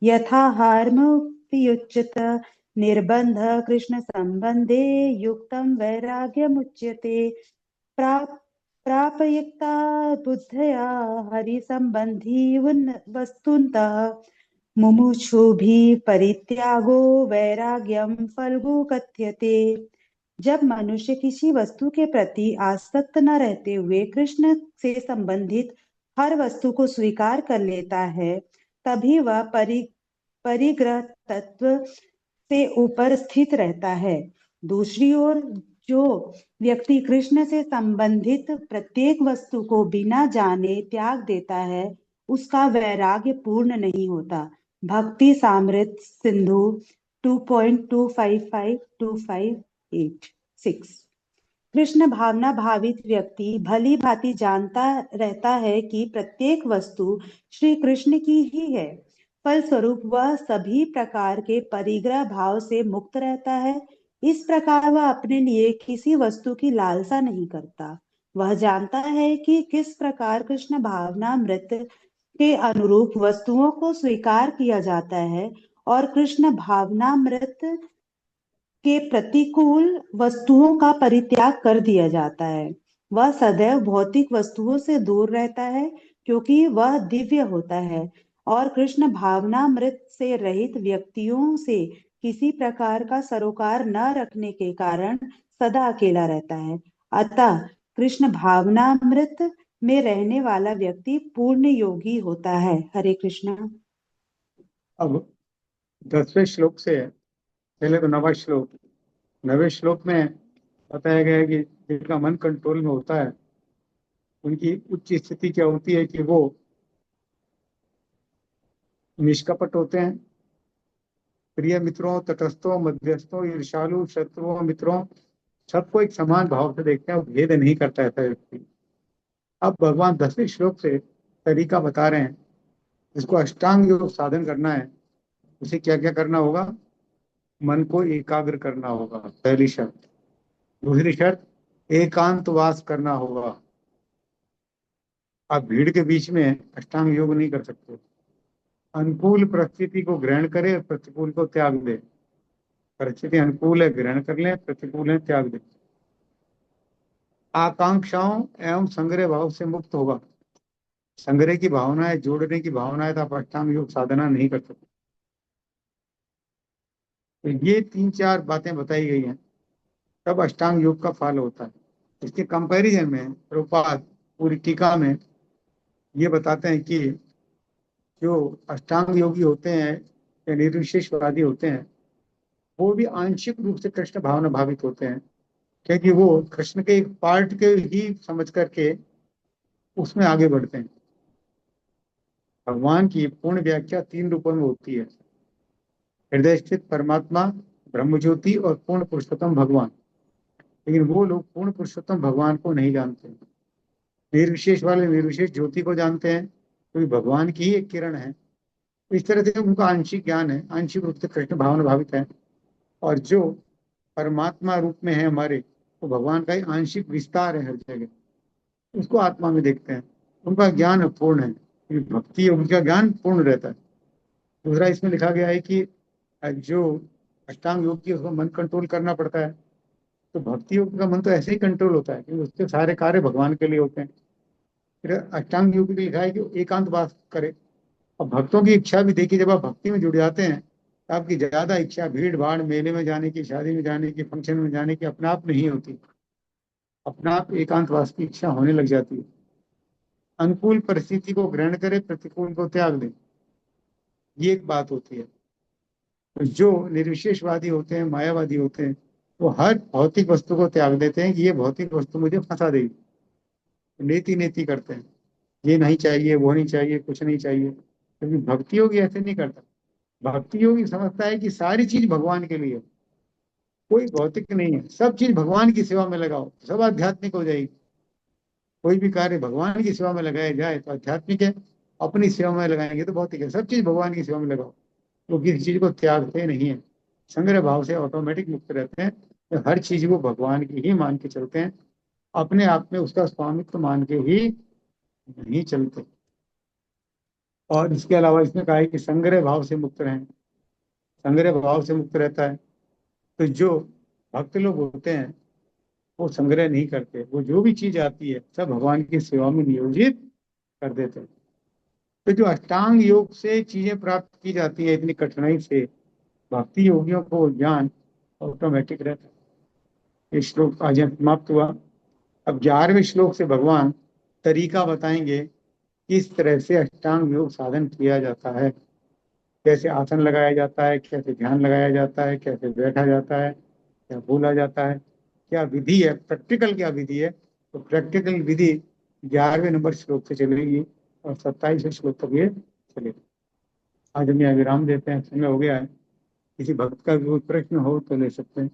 यथाहारमुपयुज्यत निर्बंध कृष्ण संबंधे युक्तं वैराग्यमुच्यते। प्रापयुक्ता बुद्धया हरि संबंधी वस्तुतः मुमुक्षुभिः परित्यागो वैराग्यम फल्गु कथ्यते। जब मनुष्य किसी वस्तु के प्रति आसक्त न रहते हुए कृष्ण से संबंधित हर वस्तु को स्वीकार कर लेता है, तभी वह परिग्रह तत्व से ऊपर स्थित रहता है। दूसरी ओर जो व्यक्ति कृष्ण से संबंधित प्रत्येक वस्तु को बिना जाने त्याग देता है, उसका वैराग्य पूर्ण नहीं होता। भक्ति सामृत सिंधु 2.255258 कृष्ण भावना भावित व्यक्ति भली भांति जानता रहता है कि प्रत्येक वस्तु श्री कृष्ण की ही है। फलस्वरूप वह सभी प्रकार के परिग्रह भाव से मुक्त रहता है। इस प्रकार वह अपने लिए किसी वस्तु की लालसा नहीं करता। वह जानता है कि किस प्रकार कृष्ण भावनामृत के अनुरूप वस्तुओं को स्वीकार किया जाता है और कृष्ण भावनामृत के प्रतिकूल वस्तुओं का परित्याग कर दिया जाता है। वह सदैव भौतिक वस्तुओं से दूर रहता है क्योंकि वह दिव्य होता है और कृष्ण भावनामृत से रहित व्यक्तियों से किसी प्रकार का सरोकार न रखने के कारण सदा अकेला रहता है। अतः कृष्ण भावनामृत में रहने वाला व्यक्ति पूर्ण योगी होता है। हरे कृष्णा। अब 10वें श्लोक से पहले तो 9वां श्लोक, 9वें श्लोक में बताया गया है कि जिनका मन कंट्रोल में होता है उनकी उच्च स्थिति क्या होती है कि वो निष्कपट होते हैं, प्रिय मित्रों, तटस्थों, मध्यस्थों, ईर्ष्यालु, शत्रुओं, मित्रों सबको एक समान भाव से देखते हैं, वो भेद नहीं करता ऐसा व्यक्ति। अब भगवान 10वें श्लोक से तरीका बता रहे हैं, जिसको अष्टांग योग साधन करना है उसे क्या क्या करना होगा। मन को एकाग्र करना होगा, पहली शर्त। दूसरी शर्त, एकांतवास करना होगा। आप भीड़ के बीच में अष्टांग योग नहीं कर सकते। अनुकूल परिस्थिति को ग्रहण करें, प्रतिकूल को त्याग दे। परिस्थिति अनुकूल है ग्रहण कर लें, प्रतिकूल है त्याग दे। आकांक्षाओं एवं संग्रह भाव से मुक्त होगा। संग्रह की भावना है, जोड़ने की भावना है, तो आप अष्टांग योग साधना नहीं कर सकते। तो ये 3-4 बातें बताई गई हैं, तब अष्टांग योग का फल होता है। इसके कंपैरिजन में प्रभुपाद पूरी टीका में ये बताते हैं कि जो अष्टांग योगी होते हैं या निर्विशेषवादी होते हैं वो भी आंशिक रूप से कृष्ण भावना भावित होते हैं, क्योंकि वो कृष्ण के एक पार्ट के ही समझ करके उसमें आगे बढ़ते हैं। भगवान की पूर्ण व्याख्या 3 रूपों में होती है, हृदय स्थित परमात्मा, ब्रह्म ज्योति और पूर्ण पुरुषोत्तम भगवान। लेकिन वो लोग पूर्ण पुरुषोत्तम भगवान को नहीं जानते। निर्विशेष वाले निर्विशेष ज्योति को जानते हैं, क्योंकि भगवान की ही एक किरण है। इस तरह से उनका आंशिक ज्ञान है, आंशिक रूप से कृष्ण भावना भावित है। और जो परमात्मा रूप में है हमारे, तो भगवान का ही आंशिक विस्तार है हर जगह, उसको आत्मा में देखते हैं। उनका ज्ञान पूर्ण है, भक्ति उनका ज्ञान पूर्ण रहता है। दूसरा इसमें लिखा गया है कि जो अष्टांग योग की उसको मन कंट्रोल करना पड़ता है, तो भक्ति योग का मन तो ऐसे ही कंट्रोल होता है क्योंकि उसके सारे कार्य भगवान के लिए होते हैं। फिर अष्टांग योग में लिखा है कि एकांत वास करे। और भक्तों की इच्छा भी देखिए, जब आप भक्ति में जुड़ जाते हैं तो आपकी ज्यादा इच्छा भीड़ भाड़, मेले में जाने की, शादी में जाने की, फंक्शन में जाने की अपने आप नहीं होती। अपना आप एकांतवास की इच्छा होने लग जाती है। अनुकूल परिस्थिति को ग्रहण करे, प्रतिकूल को त्याग दे, ये एक बात होती है। तो जो निर्विशेषवादी होते हैं, मायावादी होते हैं, वो हर भौतिक वस्तु को त्याग देते हैं कि ये भौतिक वस्तु मुझे फंसा देगी। नेति नेति करते हैं, ये नहीं चाहिए, वो नहीं चाहिए, कुछ नहीं चाहिए। क्योंकि भक्ति योगी ऐसे नहीं करता। भक्ति योगी समझता है कि सारी चीज भगवान के लिए, कोई भौतिक नहीं है। सब चीज भगवान की सेवा में लगाओ, सब आध्यात्मिक हो जाएगी। कोई भी कार्य भगवान की सेवा में लगाया जाए तो आध्यात्मिक है, अपनी सेवा में लगाएंगे तो भौतिक है। सब चीज भगवान की सेवा में लगाओ, वो किसी चीज को त्यागते नहीं है। संग्रह भाव से ऑटोमेटिक मुक्त रहते हैं, तो हर चीज को भगवान की ही मान के चलते हैं, अपने आप में उसका स्वामित्व मान के ही नहीं चलते। और इसके अलावा इसमें कहा है कि संग्रह भाव से मुक्त रहें। संग्रह भाव से मुक्त रहता है तो जो भक्त लोग होते हैं वो संग्रह नहीं करते, वो जो भी चीज आती है सब भगवान की सेवा में नियोजित कर देते हैं। तो जो अष्टांग योग से चीजें प्राप्त की जाती है इतनी कठिनाई से, भक्ति योगियों को ज्ञान ऑटोमेटिक रहता है। ये श्लोक आज समाप्त हुआ। अब 11वें श्लोक से भगवान तरीका बताएंगे किस तरह से अष्टांग योग साधन किया जाता है, कैसे आसन लगाया जाता है, कैसे ध्यान लगाया जाता है, कैसे बैठा जाता है, क्या बोला जाता है, क्या विधि है, प्रैक्टिकल क्या विधि है। तो प्रैक्टिकल विधि 11वें नंबर श्लोक से चलेगी और 27वें श्लोक तक ये चलेगी। आज हम यहाँ विराम देते हैं, समय हो गया है। किसी भक्त का भी कोई प्रश्न हो तो ले सकते हैं।